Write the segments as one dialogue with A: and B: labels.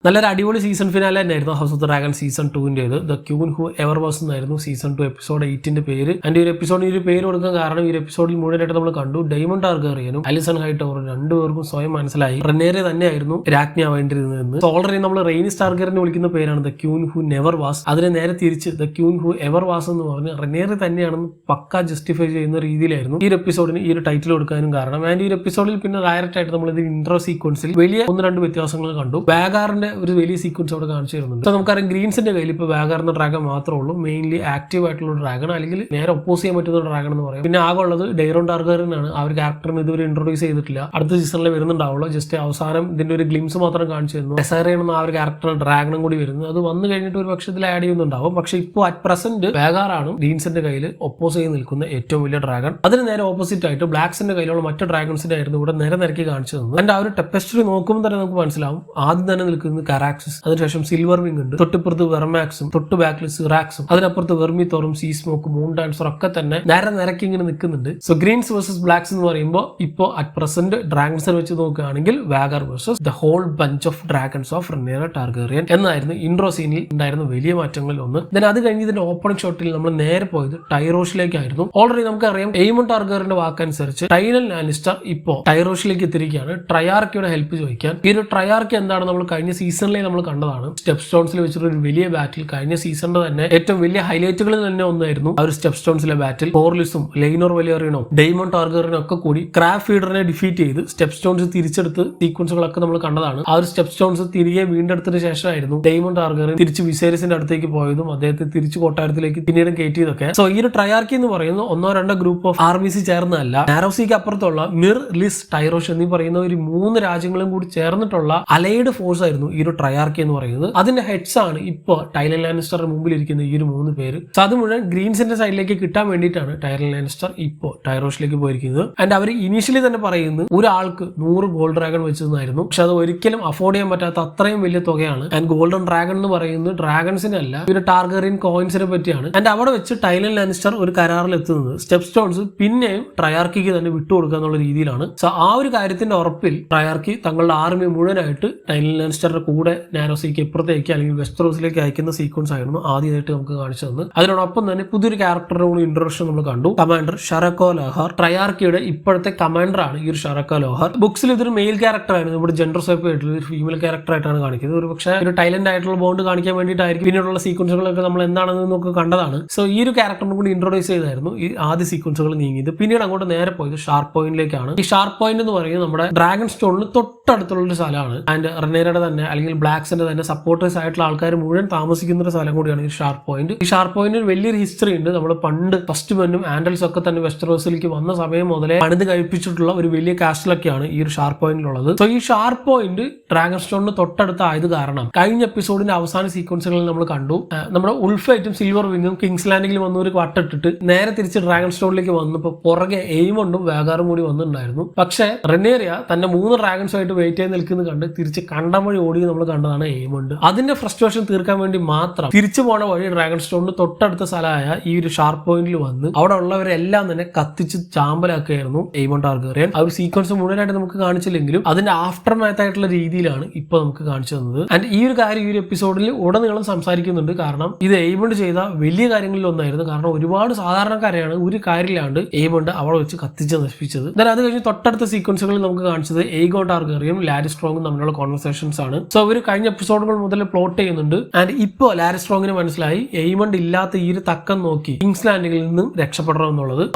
A: നല്ലൊരു അടിപൊളി season finale തന്നെയായിരുന്നു house of the dragon season 2 the queen who ever was എന്നായിരുന്നു സീസൺ 2 എപ്പിസോഡ് 8 പേര്. ആൻഡ് ഈ ഒരു എപ്പിസോഡിന് ഒരു പേര് കൊടുക്കാൻ കാരണം ഈ ഒരു എപ്പിസോഡിൽ മുഴുവനായിട്ട് നമ്മൾ കണ്ടു ഡെയ്മൺ ടാർഗറിയനും അലിസൺ ഹൈടവറും രണ്ടുപേർക്കും സ്വയം മനസ്സിലായി റെനേറെ തന്നെയായിരുന്നു രാജ്ഞിയാവേണ്ടിയിരുന്നതെന്ന്. ഓൾറെഡി നമ്മൾ റെയിനി സ്റ്റാർഗറിനെ വിളിക്കുന്ന പേരാണ് the queen who never was. അതിനെ നേരെ തിരിച്ച് the queen who ever was എന്ന് പറഞ്ഞ് റെനേറെ തന്നെയാണെന്ന് പക്ക ജസ്റ്റിഫൈ ചെയ്യുന്ന രീതിയിലായിരുന്നു ഈ ഒരു എപ്പിസോഡിന് ഈ ഒരു ടൈറ്റിൽ കൊടുക്കാനും കാരണം. ആൻഡ് ഈ ഒരു എപ്പിസോഡിൽ പിന്നെ ഡയറക്റ്റ് ആയിട്ട് നമ്മൾ ഇത് ഇൻട്രോ സീക്വൻസിൽ വലിയ 1-2 വ്യത്യാസങ്ങൾ കണ്ടു. വാഗാറിന്റെ ഒരു വലിയ സീക്വൻസ് അവിടെ കാണിച്ചു തരുന്നുണ്ട്. നമുക്കറിയാം ഗ്രീൻസിന്റെ കയ്യിൽ ഇപ്പോൾ വാഗാർ എന്ന ഡ്രാഗൺ മാത്രമേ ഉള്ളൂ, മെയിൻലി ആക്റ്റീവ് ആയിട്ടുള്ള ഡ്രാഗൺ, അല്ലെങ്കിൽ നേരെ ഒപ്പോസ് ചെയ്യാൻ പറ്റുന്ന ഡ്രാഗൺ എന്ന് പറയും. പിന്നെ ആകെ ഉള്ളത് ഡെയ്റോൺ ടാർഗറിനാണ്. ആ ഒരു ക്യാരക്ടറിന് ഇതുവരെ ഇൻട്രൊഡ്യൂസ് ചെയ്തിട്ടില്ല, അടുത്ത സീസണിൽ വരുന്നുണ്ടാവുള്ളൂ. ജസ്റ്റ് അവസാനം ഇതിന്റെ ഒരു ഗ്ലിംസ് മാത്രം കാണിച്ചു തരുന്നു. ഡെസൈറിയൻ എന്ന ആ ഒരു ക്യാരക്ടർ ഡ്രാഗണും കൂടി വരുന്നു. അത് വന്നു കഴിഞ്ഞിട്ട് ഒരു പക്ഷേ ഇതിൽ ആഡ് ചെയ്യുന്നുണ്ടാവും. പക്ഷേ ഇപ്പോൾ അറ്റ് പ്രസന്റ് വാഗാറാണ് ഗ്രീൻസിന്റെ കയ്യിൽ ഒപ്പോസ് ചെയ്ത് നിൽക്കുന്ന ഏറ്റവും വലിയ ഡ്രാഗൺ. അതിന് നേരെ ഓപ്പോസിറ്റ് ആയിട്ട് ബ്ലാക്സിന്റെ കയ്യിലുള്ള മറ്റു ഡ്രാഗൺസിന്റെ ആയിരുന്നു ഇവിടെ നിരനിരക്കി കാണിച്ചു തന്നു. ആൻഡ് ആ ഒരു ടെപ്പസ്ട്രി നോക്കുമ്പോൾ തന്നെ നമുക്ക് മനസ്സിലാവും ആദ്യം തന്നെ നിൽക്കുന്നത് കറാക്സിസ്, അതിനുശേഷം സിൽവർ വിങ് ഉണ്ട്, തൊട്ടിപ്പുറത്ത് വെർമാക്സും, തൊട്ട് ബാക്കിൽ സിറാക്സും, അതിനപ്പുറത്ത് വെർമിത്തോറും സീസ്മോക്കും മൂൺ ഡാൻസറും ഒക്കെ തന്നെ നിരക്കി ഇങ്ങനെ നിൽക്കുന്നുണ്ട്. സോ ഗ്രീൻസ് വേഴ്സസ് ബ്ലാക്സ് എന്ന് പറയുമ്പോൾ ഇപ്പോൾ അറ്റ് പ്രസന്റ് ഡ്രാഗൺസിനെ വെച്ച് നോക്കുകയാണെങ്കിൽ Vhagar versus the whole bunch of dragons of Rhaenyra Targaryen എന്നായിരുന്നു ഇൻട്രോ സീനിൽ ഉണ്ടായിരുന്ന വലിയ മാറ്റങ്ങളിൽ ഒന്ന്. ദെൻ അത് കഴിഞ്ഞ് ഇതിന്റെ ഓപ്പണിംഗ് ഷോട്ടിൽ നമ്മൾ നേരെ പോയത് ടൈറോഷിലേക്കായിരുന്നു. ഓൾറെഡി നമുക്കറിയാം എയ്മൺ ടാർഗറിന്റെ വാക്കനുസരിച്ച് ടൈനൽ ലാനിസ്റ്റർ ഇപ്പോൾ ടൈറോഷിലേക്ക് എത്തിയിരിക്കുകയാണ് ട്രയാർക്കിയുടെ ഹെൽപ്പ് ചോദിക്കാൻ. ഈ ഒരു ട്രയാർക്കി എന്താണ് നമ്മൾ കഴിഞ്ഞ സീസണിലെ നമ്മൾ കണ്ടതാണ്. സ്റ്റെപ്പ് സ്റ്റോൺസിൽ വെച്ചിട്ട് ഒരു വലിയ ബാറ്റിൽ കഴിഞ്ഞ സീസണിന്റെ തന്നെ ഏറ്റവും വലിയ ഹൈലൈറ്റുകളിൽ തന്നെ ഒന്നായിരുന്നു ആ ഒരു സ്റ്റെപ്പ് സ്റ്റോൺസിലെ ബാറ്റിൽ. കോർലിസും ലെയ്നോർ വലിയറിനോ ഡെയ്മൺ ടാർഗറിനും ഒക്കെ കൂടി ക്രാബ് ഫീഡറിനെ ഡിഫീറ്റ് ചെയ്ത് സ്റ്റെപ്പ് സ്റ്റോൺസ് തിരിച്ചെടുത്ത് സീക്വൻസുകളൊക്കെ നമ്മൾ കണ്ടതാണ്. ആ ഒരു സ്റ്റെപ്പ് സ്റ്റോൺസ് തിരികെ വീണ്ടെടുത്തതിന് ശേഷമായിരുന്നു ഡെയ്മൺ ടാർഗറിൻ തിരിച്ച് വിസേരിസിന്റെ അടുത്തേക്ക് പോയതും അദ്ദേഹത്തെ തിരിച്ച് കൊട്ടാരത്തിലേക്ക് പിന്നീട് കയറ്റിയതൊക്കെ. സോ ഈ ഒരു ട്രയാർക്കി എന്ന് പറയുന്നത് 1-2 ഗ്രൂപ്പ് ഓഫ് ആർമീസ് ചേർന്നതല്ല, നാരോസിക്ക് അപ്പുറത്തുള്ള മിർ, ലിസ്, ടൈറോഷ് എന്നീ പറയുന്ന ഒരു 3 രാജ്യങ്ങളും കൂടി ചേർന്നിട്ടുള്ള അലൈഡ് ഫോഴ്സ് ആയിരുന്നു ഈ ഒരു ട്രയാർക്കി എന്ന് പറയുന്നത്. അതിന്റെ ഹെഡ്സ് ആണ് ഇപ്പോൾ ടൈലൻ ലാനിസ്റ്ററിന് മുമ്പിൽ ഇരിക്കുന്ന ഈ ഒരു 3 പേര്. സോ അത് മുഴുവൻ ഗ്രീൻസിന്റെ സൈഡിലേക്ക് കിട്ടാൻ വേണ്ടിയിട്ടാണ് ടൈലൻ ലാനിസ്റ്റർ ഇപ്പോൾ ടൈറോഷിലേക്ക് പോയിരിക്കുന്നത്. ആൻഡ് അവർ ഇനീഷ്യലി തന്നെ പറയുന്നത് ഒരാൾക്ക് 100 ഗോൾഡ് ഡ്രാഗൺ വെച്ചതെന്നായിരുന്നു. പക്ഷെ അത് ഒരിക്കലും അഫോർഡ് ചെയ്യാൻ പറ്റാത്ത അത്രയും വലിയ തുകയാണ്. ആൻഡ് ഗോൾഡൻ ഡ്രാഗൺ എന്ന് പറയുന്നത് ഡ്രാഗൺസിനെ അല്ല, ഒരു ടാർഗറിയൻ കോയിൻസിനെ പറ്റിയാണ്. ആൻഡ് അവിടെ വെച്ച് ടൈലൻ ലാനിസ്റ്റർ ഒരു കരാറിൽ എത്തുന്നത് സ്റ്റെപ്പ് സ്റ്റോൺസ് പിന്നെയും ട്രയാർക്കിക്ക് തന്നെ വിട്ടുകൊടുക്കുക എന്നുള്ള രീതിയിലാണ്. സോ ആ ഒരു കാര്യത്തിന്റെ ഉറപ്പിൽ ട്രയാർക്കി തങ്ങളുടെ ആർമി മുഴുവനായിട്ട് ടൈലൻ ലാനിസ്റ്ററുടെ കൂടെ നാരോസിക്ക് ഇപ്പുറത്തേക്ക് അല്ലെങ്കിൽ വെസ്റ്ററോസിലേക്ക് അയക്കുന്ന സീക്വൻസ് ആയിരുന്നു ആദ്യമായിട്ട് നമുക്ക് കാണിച്ചു തന്നത്. അതിനോടൊപ്പം തന്നെ പുതിയൊരു ക്യാരക്ടറുടെ കൂടി ഇൻട്രൊഡക്ഷൻ നമ്മൾ കണ്ടു. കമാൻഡർ ഷറക്കോ ലോഹാർ. ട്രയാർക്കിയുടെ ഇപ്പോഴത്തെ കമാൻഡർ ആണ് ഈ ഒരു ഷറക്കോ ലോഹാർ. ബുക്സിൽ ഇതൊരു മെയിൽ ക്യാരക്ടർ ആയിരുന്നു, ഇവിടെ ജെൻഡർ സ്വൈപ്പ് ആയിട്ടുള്ള ഒരു ഫീമെയിൽ ക്യാരക്ടർ ആയിട്ടാണ് കാണിക്കുന്നത്. ഒരു പക്ഷേ ഒരു ടൈലന്റ് ആയിട്ടുള്ള ബോണ്ട് കാണിക്കാൻ വേണ്ടിയിട്ടായിരിക്കും പിന്നീടുള്ള സീക്വൻസുകളൊക്കെ നമ്മൾ എന്താണെന്ന് നമുക്ക് കണ്ടതാണ്. സോ ഈ ഒരു ക്യാരക്ടറിനെ കൂടി ഇൻട്രൊഡ്യൂസ് ചെയ്തായിരുന്നു ഈ ആദ്യ സീക്വൻസുകൾ നീങ്ങിയത്. പിന്നീട് അങ്ങോട്ട് നേരെ പോയത് ഷാർപ്പ് പോയിന്റിലേക്കാണ്. ഈ ഷാർപ്പ് പോയിന്റ് എന്ന് പറയുന്നത് നമ്മുടെ ഡ്രാഗൺ സ്റ്റോണിന് തൊട്ടടുത്തുള്ള ഒരു സ്ഥലമാണ്. ആൻഡ് റെനേറയുടെ തന്നെ അല്ലെങ്കിൽ ബ്ലാക്സിന്റെ തന്നെ സപ്പോർട്ടേഴ്സ് ആയിട്ടുള്ള ആൾക്കാർ മുഴുവൻ താമസിക്കുന്ന ഒരു സ്ഥലം കൂടിയാണ് ഈ ഷാർപ്പ് പോയിന്റ്. ഈ ഷാർപ്പ് പോയിന്റിന് വലിയൊരു ഹിസ്റ്ററി ഉണ്ട്. നമ്മൾ പണ്ട് ഫസ്റ്റ് മെന്നും ആൻഡൽസ് ഒക്കെ തന്നെ വെസ്റ്ററോസിലേക്ക് വന്ന സമയം മുതലേ പണിത് കഴിപ്പിച്ചിട്ടുള്ള ഒരു വലിയ കാസ്റ്റിലൊക്കെയാണ് ഈ ഒരു ഷാർപ്പ് പോയിന്റിലുള്ളത്. സോ ഈ ഷാർപ്പ് പോയിന്റ് ഡ്രാഗൺ സ്റ്റോണിന് തൊട്ടടുത്തായത് കാരണം കഴിഞ്ഞ എപ്പിസോഡിന്റെ അവസാന സീക്വൻസുകളിൽ നമ്മൾ കണ്ടു നമ്മുടെ ഉൾഫൈറ്റും സിൽവർ വിങ്ങും കിങ്സ് ലാൻഡിംഗിൽ വന്ന ഒരു വട്ടിട്ടിട്ട് നേരെ തിരിച്ച് ഡ്രാഗൺ സ്റ്റോണിലേക്ക് വന്നപ്പോൾ പുറകെ എയ്മണ്ടും വാഗാറും കൂടി വന്നിട്ടുണ്ടായിരുന്നു. പക്ഷേ റെനേറിയ തന്റെ 3 ഡ്രാഗൺസുമായിട്ട് വെയിറ്റ് ചെയ്ത് നിൽക്കുന്നത് കണ്ട് തിരിച്ച് കണ്ടം വഴി ഓടി നമ്മൾ കണ്ടതാണ് എയ്മണ്ട്. അതിന്റെ ഫ്രസ്ട്രേഷൻ തീർക്കാൻ വേണ്ടി മാത്രം തിരിച്ചു പോണ വഴി ഡ്രാഗൺ സ്റ്റോണിന് തൊട്ടടുത്ത സ്ഥലമായ ഈ ഒരു ഷാർപ്പ് പോയിന്റിൽ വന്ന് അവിടെ ഉള്ളവരെല്ലാം തന്നെ കത്തിച്ച് ചാമ്പലാക്കുകയായിരുന്നു എയ്മൺ ടാർഗറിയൻ. ആ ഒരു സീക്വൻസ് മുഴുവനായിട്ട് നമുക്ക് കാണിച്ചില്ലെങ്കിലും അതിന്റെ ആഫ്റ്റർ മാത്ത് ആയിട്ടുള്ള രീതിയിലാണ് ഇപ്പൊ നമുക്ക് കാണിച്ചു തന്നത്. ആൻഡ് ഈ ഒരു കാര്യം ഈ ഒരു എപ്പിസോഡിൽ ഉടനീളം സംസാരിക്കുന്നുണ്ട്. കാരണം ഇത് എയ്മണ്ട് ചെയ്ത വലിയ കാര്യങ്ങളിൽ ഒന്നായിരുന്നു. കാരണം ഒരുപാട് സാധാരണക്കാരെയാണ് ഒരു കാര്യമില്ലാണ്ട് എയ്മണ്ട് അവിടെ വെച്ച് കത്തിച്ച് നശിപ്പിച്ചത്. എന്നാൽ അത് കഴിഞ്ഞ് തൊട്ടടുത്ത സീക്വൻസുകളിൽ നമുക്ക് കാണിച്ചത് എയ്ഗോൺ ടാർഗറിയനും ലാരി സ്ട്രോങ്ങും തമ്മിലുള്ള കോൺവെർസേഷൻസ് ആണ്. സോ അവർ കഴിഞ്ഞ എപ്പിസോഡുകൾ മുതൽ പ്ലോട്ട് ചെയ്യുന്നുണ്ട്. ആൻഡ് ഇപ്പോൾ ലാരി സ്ട്രോങ്ങിന് മനസ്സിലായി എയ്മണ്ട് ഇല്ലാത്ത ഈ ഒരു തക്കം നോക്കി കിങ്സ് ലാൻഡിങ്ങിൽ നിന്നും രക്ഷപ്പെടണം എന്നുള്ളത്.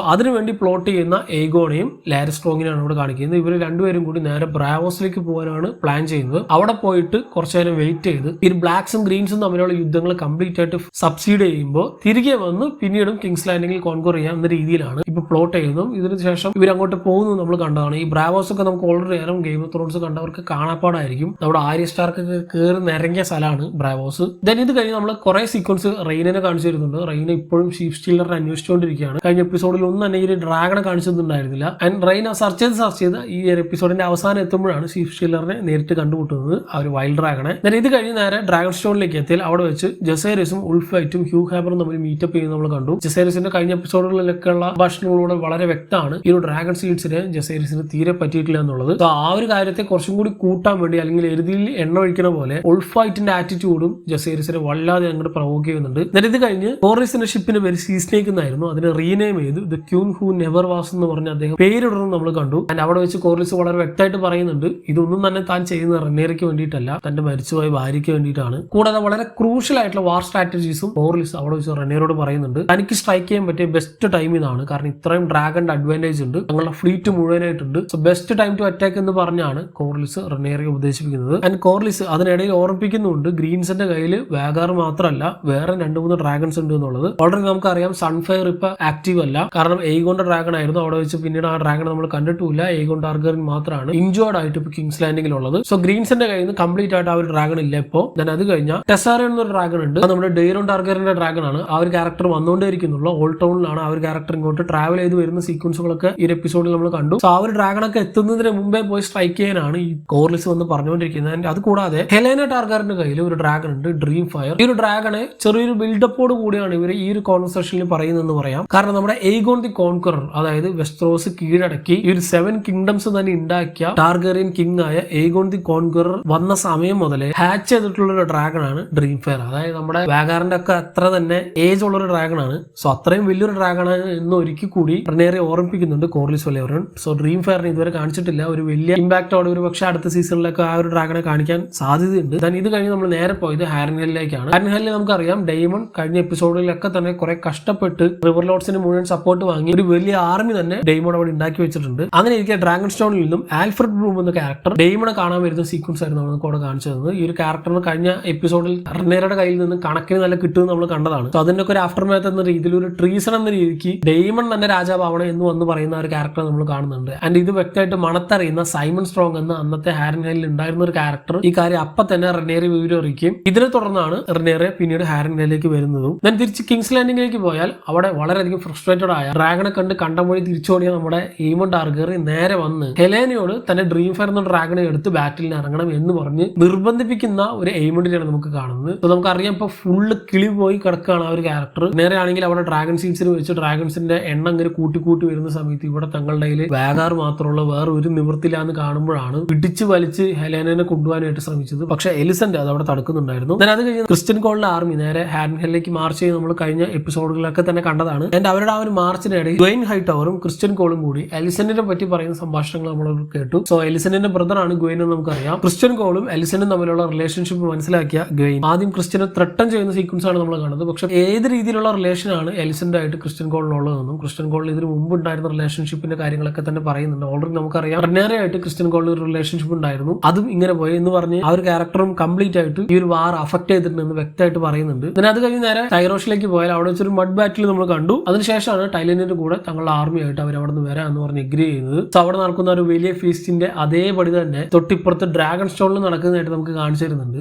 A: അതിനുവേണ്ടി പ്ലോട്ട് ചെയ്യുന്ന എയ്ഗോണെയും ലാരി സ്ട്രോങ്ങിനെയാണ് ഇവിടെ കാണിക്കുന്നത്. ഇവർ രണ്ടുപേരും കൂടി നേരെ ബ്രാവോസിലേക്ക് പോകാനാണ് പ്ലാൻ ചെയ്യുന്നത്. അവിടെ പോയിട്ട് കുറച്ചു നേരം വെയിറ്റ് ചെയ്ത് ഈ ബ്ലാക്സും ഗ്രീൻസും തമ്മിലുള്ള യുദ്ധങ്ങൾ കംപ്ലീറ്റ് ആയിട്ട് സബ്സീഡ് ചെയ്യുമ്പോൾ തിരികെ വന്ന് പിന്നീടും കിങ്സ് ലാൻഡിങ്ങിൽ കോൺക്വർ ചെയ്യാം എന്ന രീതിയിലാണ് ഇപ്പൊ പ്ലോട്ട് ചെയ്യുന്നതും. ഇതിനു ശേഷം ഇവർ അങ്ങോട്ട് പോകുന്നത് നമ്മൾ കണ്ടതാണ്. ഈ ബ്രാവോസ് ഒക്കെ നമുക്ക് ഓൾറെഡി അറിയാം, ഗെയിം ഓഫ് ത്രോൺസ് കണ്ടവർക്ക് കാണാപ്പാടായിരിക്കും. നമ്മുടെ ആര്യ സ്റ്റാർക്ക് കയറി നിരങ്ങിയ സ്ഥലമാണ് ബ്രാവോസ്. ദെൻ ഇത് കഴിഞ്ഞ് നമ്മൾ കുറെ സീക്വൻസ് റെയിനെ കാണിച്ചു തരുന്നുണ്ട്. റെയിന ഇപ്പോഴും ഷീഫ് സ്റ്റീലറിനെ അന്വേഷിച്ചുകൊണ്ടിരിക്കുകയാണ്. കഴിഞ്ഞ എപ്പിസോഡിൽ ഒന്നും തന്നെ ഈ ഒരു ഡ്രാഗണെ കാണിച്ചിട്ടുണ്ടായിരുന്നില്ല. ആൻഡ് റെയിന സെർച്ച് ചെയ്ത് ഈ ഒരു എപ്പിസോഡിന്റെ അവസാനം എത്തുമ്പോഴാണ് ഷീഫ് സ്റ്റീലറിനെ നേരിട്ട് കണ്ടുമുട്ടുന്നത്, ആ ഒരു വൈൽഡ് ഡ്രാഗണെ. ദെൻ ഇത് കഴിഞ്ഞ് നേരെ ഡ്രാഗൺ സ്റ്റോണിലേക്ക് എത്തിയാൽ അവിടെ വെച്ച് ജസേരിസും ഉൾഫൈറ്റും ഹ്യൂ ഹാബറും തമ്മിൽ മീറ്റപ്പ് ചെയ്യുന്നത് നമ്മൾ കണ്ടു. ജസേരിസിന്റെ കഴിഞ്ഞ എപ്പിസോഡുകളിലൊക്കെയുള്ള ഭാഷ സംഭാഷണങ്ങളിലൂടെ വളരെ വ്യക്തമാണ് ഈ ഒരു ഡ്രാഗൺ സീഡ്സിന് ജസേരിസിന് തീരെ പറ്റിയിട്ടില്ല എന്നുള്ളത്. ആ ഒരു കാര്യത്തെ കുറച്ചും കൂടി കൂട്ടാൻ വേണ്ടി അല്ലെങ്കിൽ എരുതിയിൽ എണ്ണ ഒഴിക്കുന്ന പോലെ ഉൾഫൈറ്റിന്റെ ആറ്റിറ്റ്യൂഡും ജസേരിസിനെ വല്ലാതെ അങ്ങോട്ട് പ്രൊവോക്ക് ചെയ്യുന്നുണ്ട്. എന്നിട്ട് ഇത് കഴിഞ്ഞ് കോറിസിന്റെ ഷിപ്പിന്റെ പേര് സീസ്നേക്ക് എന്നായിരുന്നു, അതിന് റീനെയിം ചെയ്തു the queen who never was എന്ന് പറഞ്ഞ അദ്ദേഹം പേരിടുന്നത് നമ്മൾ കണ്ടു. ആൻഡ് അവിടെ വെച്ച് കോറിസ് വളരെ വ്യക്തമായിട്ട് പറയുന്നുണ്ട് ഇതൊന്നും തന്നെ താൻ ചെയ്യുന്ന റെനേറയ്ക്ക് വേണ്ടിയിട്ടല്ല, തന്റെ മരിച്ചുപോയ ഭാര്യയ്ക്ക് വേണ്ടിയിട്ടാണ്. കൂടാതെ വളരെ ക്രൂഷ്യൽ ആയിട്ടുള്ള വാർ സ്ട്രാറ്റജീസും കോറിസ് അവിടെ വെച്ച് റെനേറോട് പറയുന്നുണ്ട് തനിക്ക് സ്ട്രൈക്ക് ചെയ്യാൻ പറ്റിയ ബെസ്റ്റ് ടൈം ഇതാണ്, കാരണം ഇത്രയും ഡ്രാഗന്റെ അഡ്വാൻറ്റേജ് ഉണ്ട്, തങ്ങളുടെ ഫ്ലീറ്റ് മുഴുവനായിട്ടുണ്ട്, so best time to attack എന്ന് പറഞ്ഞാണ് കോർലിസ് റെനേറയെ ഉപദേശിപ്പിക്കുന്നത്. ആൻഡ് കോർലിസ് അതിനിടയിൽ ഓർമ്മിപ്പിക്കുന്നുണ്ട് ഗ്രീൻസിന്റെ കയ്യിൽ വാഗാർ മാത്രമല്ല വേറെ 2-3 ഡ്രാഗൺസ് ഉണ്ട് എന്നുള്ളത്. ഓൾറെഡി നമുക്കറിയാം സൺഫയർ ഇപ്പൊ ആക്റ്റീവ് അല്ല, കാരണം എയ്ഗോന്റെ ഡ്രാഗൺ ആയിരുന്നു അവിടെ വെച്ച്, പിന്നീട് ആ ഡ്രാഗൺ നമ്മൾ കണ്ടിട്ടില്ല. എയ്ഗോൺ ടാർഗറിൻ മാത്രമാണ് ഇൻജോർഡ് ആയിട്ട് ഇപ്പൊ കിങ്സ് ലാൻഡിംഗിൽ ഉള്ളത്. സോ ഗ്രീൻസിന്റെ കയ്യിൽ നിന്ന് കംപ്ലീറ്റ് ആയിട്ട് ആ ഒരു ഡ്രാഗൺ ഇല്ല ഇപ്പോൾ. അത് കഴിഞ്ഞാൽ ടെസാറിയൻ എന്നൊരു ഡ്രാഗൺ ഉണ്ട്, അത് നമ്മുടെ ഡെയ്റോൺ ടാർഗറിന്റെ ഡ്രാഗൺ ആണ്. ആ ഒരു ക്യാരക്ടർ വന്നുകൊണ്ടേയിരിക്കുന്നുള്ളൂ. ഓൾഡ് ടൗണിലാണ് ആ ഒരു ക്യാരക്ടർ ഇങ്ങോട്ട് ട്രാവൽ ചെയ്ത് വരുന്ന സീക്വൻസുകളൊക്കെ ഈ എപ്പിസോഡിൽ നമ്മൾ കണ്ടു. സോ ആ ഒരു ഡ്രാഗണൊക്കെ എത്തുന്നതിന് മുമ്പേ പോയി സ്ട്രൈക്ക് ചെയ്യാനാണ് ഈ കോർലിസ് വന്ന് പറഞ്ഞുകൊണ്ടിരിക്കുന്നത്. അത് കൂടാതെ ഹെലേന ടാർഗറിന്റെ കയ്യിൽ ഒരു ഡ്രാഗൺ ഉണ്ട്, ഡ്രീം ഫയർ. ഈ ഒരു ഡ്രാഗണെ ചെറിയൊരു ബിൽഡപ്പോട് കൂടിയാണ് ഇവർ ഈ ഒരു കോൺവെർസേഷനിൽ പറയുന്നതെന്ന് പറയാം. കാരണം നമ്മുടെ എയ്ഗോൺ ദി കോൺക്വറർ, അതായത് വെസ്ട്രോസ് കീഴടക്കി ഈ ഒരു 7 കിങ്ഡംസ് തന്നെ ഉണ്ടാക്കിയ ടാർഗറിയൻ കിങ് ആയ എയ്ഗോൺ ദി കോൺക്വറർ വന്ന സമയം മുതലേ ഹാച്ച് ചെയ്തിട്ടുള്ള ഒരു ഡ്രാഗൺ ആണ് ഡ്രീം ഫയർ. അതായത് നമ്മുടെ വാഗാറിന്റെ ഒക്കെ അത്ര തന്നെ ഏജ് ഉള്ള ഒരു ഡ്രാഗൺ ആണ്. സോ അത്രയും വലിയൊരു ഡ്രാഗൺ ആണ് എന്ന് ഒരിക്കൽ കൂടി റെനേറെ ഓർമ്മിപ്പിക്കുന്നുണ്ട് കോർലിസ് വലേവറൻ. സോ ഡ്രീം ഫയറിന് ഇതുവരെ കാണിച്ചിട്ടില്ല, ഒരു വലിയ ഇമ്പാക്റ്റോടെ ഒരു പക്ഷേ അടുത്ത സീസണിലൊക്കെ ആ ഒരു ഡ്രാഗണെ കാണിക്കാൻ സാധ്യതയുണ്ട്. ഇത് കഴിഞ്ഞ് നമ്മൾ നേരെ പോയത് ഹാരൻഹെല്ലിലേക്കാണ്. ഹാരൻഹെല്ലിൽ നമുക്കറിയാം ഡെയ്മൺ കഴിഞ്ഞ എപ്പിസോഡിലൊക്കെ തന്നെ കുറെ കഷ്ടപ്പെട്ട് റിവർ ലോർഡ്സിന് മുഴുവൻ സപ്പോർട്ട് വാങ്ങി ഒരു വലിയ ആർമി തന്നെ ഡെയ്മൺ അവിടെ ഉണ്ടാക്കി വെച്ചിട്ടുണ്ട്. അങ്ങനെ ഇരിക്കെ ഡ്രാഗൺ സ്റ്റോണിൽ നിന്നും ആൽഫ്രഡ് ബ്ലൂം എന്ന ക്യാരക്ടർ ഡെയ്മണെ കാണാൻ വരുന്ന സീക്വൻസ് ആയിരുന്നു നമുക്ക് അവിടെ കാണിച്ചത്. ഈ ഒരു ക്യാരക്ടറിന് കഴിഞ്ഞ എപ്പിസോഡിൽ റെനേറയുടെ കയ്യിൽ നിന്ന് കണക്കിന് നല്ല കിട്ടുമെന്ന് നമ്മൾ കണ്ടതാണ്. സോ അതിനൊക്കെ ഒരു ആഫ്റ്റർ മാത്ത് എന്ന രീതിയിൽ ഒരു ട്രീസൺ എന്ന രീതിക്ക് ഡെയ്മൺ തന്നെ രാജാവാവണം എന്ന് വന്ന് പറയുന്ന ഒരു ക്യാരക്ടർ നമ്മൾ കാണുന്നുണ്ട്. ആൻഡ് ഇത് വ്യക്തമായിട്ട് മണത്തറിയുന്ന സൈമൺ സ്ട്രോങ് എന്ന അന്നത്തെ ഹാരൻഹെല്ലിൽ ഉണ്ടായിരുന്ന ഒരു ക്യാരക്ടർ ഈ കാര്യം അപ്പൊ തന്നെ റെനേറെ വിവരം അറിയിക്കും. ഇതിനെ തുടർന്നാണ് റെനേറെ പിന്നീട് ഹാരൻഹെല്ലിലേക്ക് വരുന്നതും. ഞാൻ തിരിച്ച് കിങ്സ് ലാൻഡിംഗിലേക്ക് പോയാൽ അവിടെ വളരെയധികം ഫ്രസ്ട്രേറ്റഡ് ആയ ഡ്രാഗണെ കണ്ട് കണ്ടമൊഴി തിരിച്ചോടിയ നമ്മുടെ എയ്മൺ ടാർഗറി നേരെ വന്ന് ഹെലേനയോട് തന്നെ ഡ്രീം ഫയർ എന്ന ഡ്രാഗണെ എടുത്ത് ബാറ്റിലിന് ഇറങ്ങണം എന്ന് പറഞ്ഞ് നിർബന്ധിപ്പിക്കുന്ന ഒരു എയ്മണ്ടിനെയാണ് നമുക്ക് കാണുന്നത്. സോ നമുക്കറിയാം ഇപ്പൊ ഫുള്ള് കിളി പോയി കിടക്കുകയാണ് ആ ഒരു ക്യാരക്ടർ. നേരെ ആണെങ്കിൽ അവിടെ ഡ്രാഗൺ സീഡ്സിന് വെച്ച് ഡ്രാഗൺസിന്റെ എണ്ണം ഇങ്ങനെ കൂട്ടി വരുന്ന സമയത്ത് ഇവിടെ തങ്ങളുടെ കയ്യിൽ വാഗാർ മാത്രമുള്ള വേറെ ഒരു നിവൃത്തില്ലാന്ന് കാണുമ്പോഴാണ് പിടിച്ചു വലിച്ച് ഹെലേനെ കൊണ്ടുപോകാനായിട്ട് ശ്രമിച്ചത്. പക്ഷെ എലിസന്റ് അത് അവിടെ തടുക്കുന്നുണ്ടായിരുന്നു. അത് കഴിഞ്ഞ് ക്രിസ്ത്യൻ കോളിന്റെ ആർമി നേരെ ഹാരൻഹെല്ലിലേക്ക് മാർച്ച് ചെയ്ത് നമ്മൾ കഴിഞ്ഞ എപ്പിസോഡുകളിലൊക്കെ തന്നെ കണ്ടതാണ്. ആൻഡ് അവരുടെ ആ ഒരു മാർച്ചിനിടയിൽ ഗ്വെയിൻ ഹൈടവറും ക്രിസ്ത്യൻ കോളും കൂടി എലിസന്റിനെ പറ്റി പറയുന്ന സംഭാഷണങ്ങൾ നമ്മൾ കേട്ടു. സോ എലിസന്റിന്റെ ബ്രദറാണ് ഗ്വെയിൻ എന്ന് നമുക്കറിയാം. ക്രിസ്ത്യൻ കോളും എലിസന്റും തമ്മിലുള്ള റിലേഷൻഷിപ്പ് മനസ്സിലാക്കിയ ഗ്വെയിൻ ആദ്യം ക്രിസ്ത്യനെ ത്രട്ടൺ ചെയ്യുന്ന സീക്വൻസ് ആണ് നമ്മൾ കാണുന്നത്. പക്ഷെ ഏത് രീതിയിലുള്ള റിലേഷനാണ് എലിസന്റ് ആയിട്ട് ക്രിസ്ത്യൻ കോളിനുള്ളതെന്നും ക്രിസ്ത്യൻ കോളിന് ഇതിന് മുമ്പ് ഉണ്ടായിരുന്ന റിലേഷൻഷിപ്പിന്റെ കാര്യങ്ങളൊക്കെ തന്നെ പറയുന്നുണ്ട്. ഓൾറെഡി നമുക്കറിയാം റെനേറെ ആയിട്ട് ക്രിസ്ത്യൻ കോളിന് ഒരു റിലേഷൻഷിപ്പ് ഉണ്ടായിരുന്നു, അതും ഇങ്ങനെ പോയി എന്ന് പറഞ്ഞ് ആ ഒരു ക്യാരക്ടറും കംപ്ലീറ്റ് ആയിട്ട് ഈ ഒരു വാർ അഫക്ട് ചെയ്തിട്ടുണ്ടെന്ന് വ്യക്തമായിട്ട് പറയുന്നുണ്ട്. അത് കഴിഞ്ഞ് നേരെ ടൈറോഷിലേക്ക് പോയാൽ അവിടെ വെച്ചൊരു മഡ് ബാറ്റിൽ നമ്മൾ കണ്ടു. അതിനുശേഷമാണ് ടൈലൻഡിന്റെ കൂടെ തങ്ങളുടെ ആർമി ആയിട്ട് അവർ അവിടെ നിന്ന് വരാമെന്ന് പറഞ്ഞ് എഗ്രി ചെയ്യുന്നത്. സോ അവിടെ നടക്കുന്ന ഒരു വലിയ ഫീസ്റ്റിന്റെ അതേപടി തന്നെ തൊട്ടിപ്പുറത്ത് ഡ്രാഗൺ സ്റ്റോണിൽ നടക്കുന്നതായിട്ട് നമുക്ക് കാണിച്ചു തരുന്നുണ്ട്.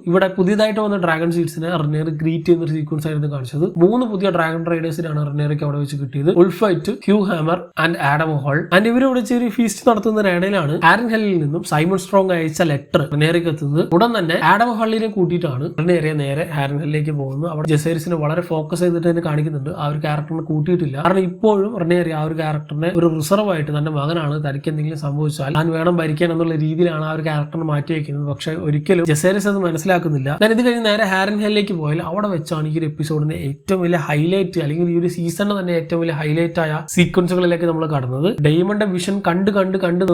A: ഇവിടെ പുതിയതായിട്ട് വന്ന ഡ്രാഗൺ സീഡ്സിനെ റെനേർ ഗ്രീറ്റ് ചെയ്യുന്ന ഒരു സീക്വൻസ് ആയിരുന്നു കാണിച്ചത്. 3 പുതിയ ഡ്രാഗൺ റൈഡേഴ്സിനാണ് റെനേറയ്ക്ക് അവിടെ വെച്ച് കിട്ടിയത്, Ulf White, Hugh Hammer and Addam Hull. And ഇവരോട് ചെറിയ ഫീസ്റ്റ് നടത്തുന്നതിനിടയിലാണ് ഹാരൻഹെല്ലിൽ നിന്നും സൈമൺ സ്ട്രോങ് അയച്ച ലെറ്റർ റെനേറയ്ക്ക് എത്തുന്നത്. ഉടൻ തന്നെ ആഡം ഹള്ളിനെ കൂട്ടിയിട്ടാണ് റെനേറെ നേരെ ഹാരൻഹെല്ലിലേക്ക് പോകുന്നത്. അവിടെ ജസേരിസിനെ വളരെ ഫോക്കസ് ചെയ്തിട്ട് തന്നെ കാണിക്കുന്നുണ്ട്. ആ ഒരു ക്യാരക്ടറിനെ കൂട്ടിയിട്ടില്ല, കാരണം ഇപ്പോഴും റെനേറെ ആ ഒരു ക്യാരക്ടറിനെ ഒരു റിസർവ് ആയിട്ട് തന്റെ മകനാണ്, തനിക്ക് എന്തെങ്കിലും സംഭവിച്ചാൽ താൻ വേണം ഭരിക്കാൻ എന്നുള്ള രീതിയിലാണ് ആ ഒരു ക്യാരക്ടറിനെ മാറ്റി വയ്ക്കുന്നത്. പക്ഷെ ഒരിക്കലും ജസേരിസ് അത് മനസ്സിലാക്കുന്നില്ല. ഞാൻ ഇത് കഴിഞ്ഞ് നേരെ ഹാരൻഹെല്ലിലേക്ക് പോയാൽ അവിടെ വെച്ചാണ് ഈ ഒരു എപ്പിസോഡിന്റെ ഏറ്റവും വലിയ ഹൈലൈറ്റ്, അല്ലെങ്കിൽ ഈ ഒരു സീസണിന്റെ തന്നെ ഏറ്റവും വലിയ ഹൈലൈറ്റ് ആയ സീക്വൻസുകളിലേക്ക് നമ്മൾ കടന്നത്. ഡെയ്മന്റെ വിഷൻ കണ്ട്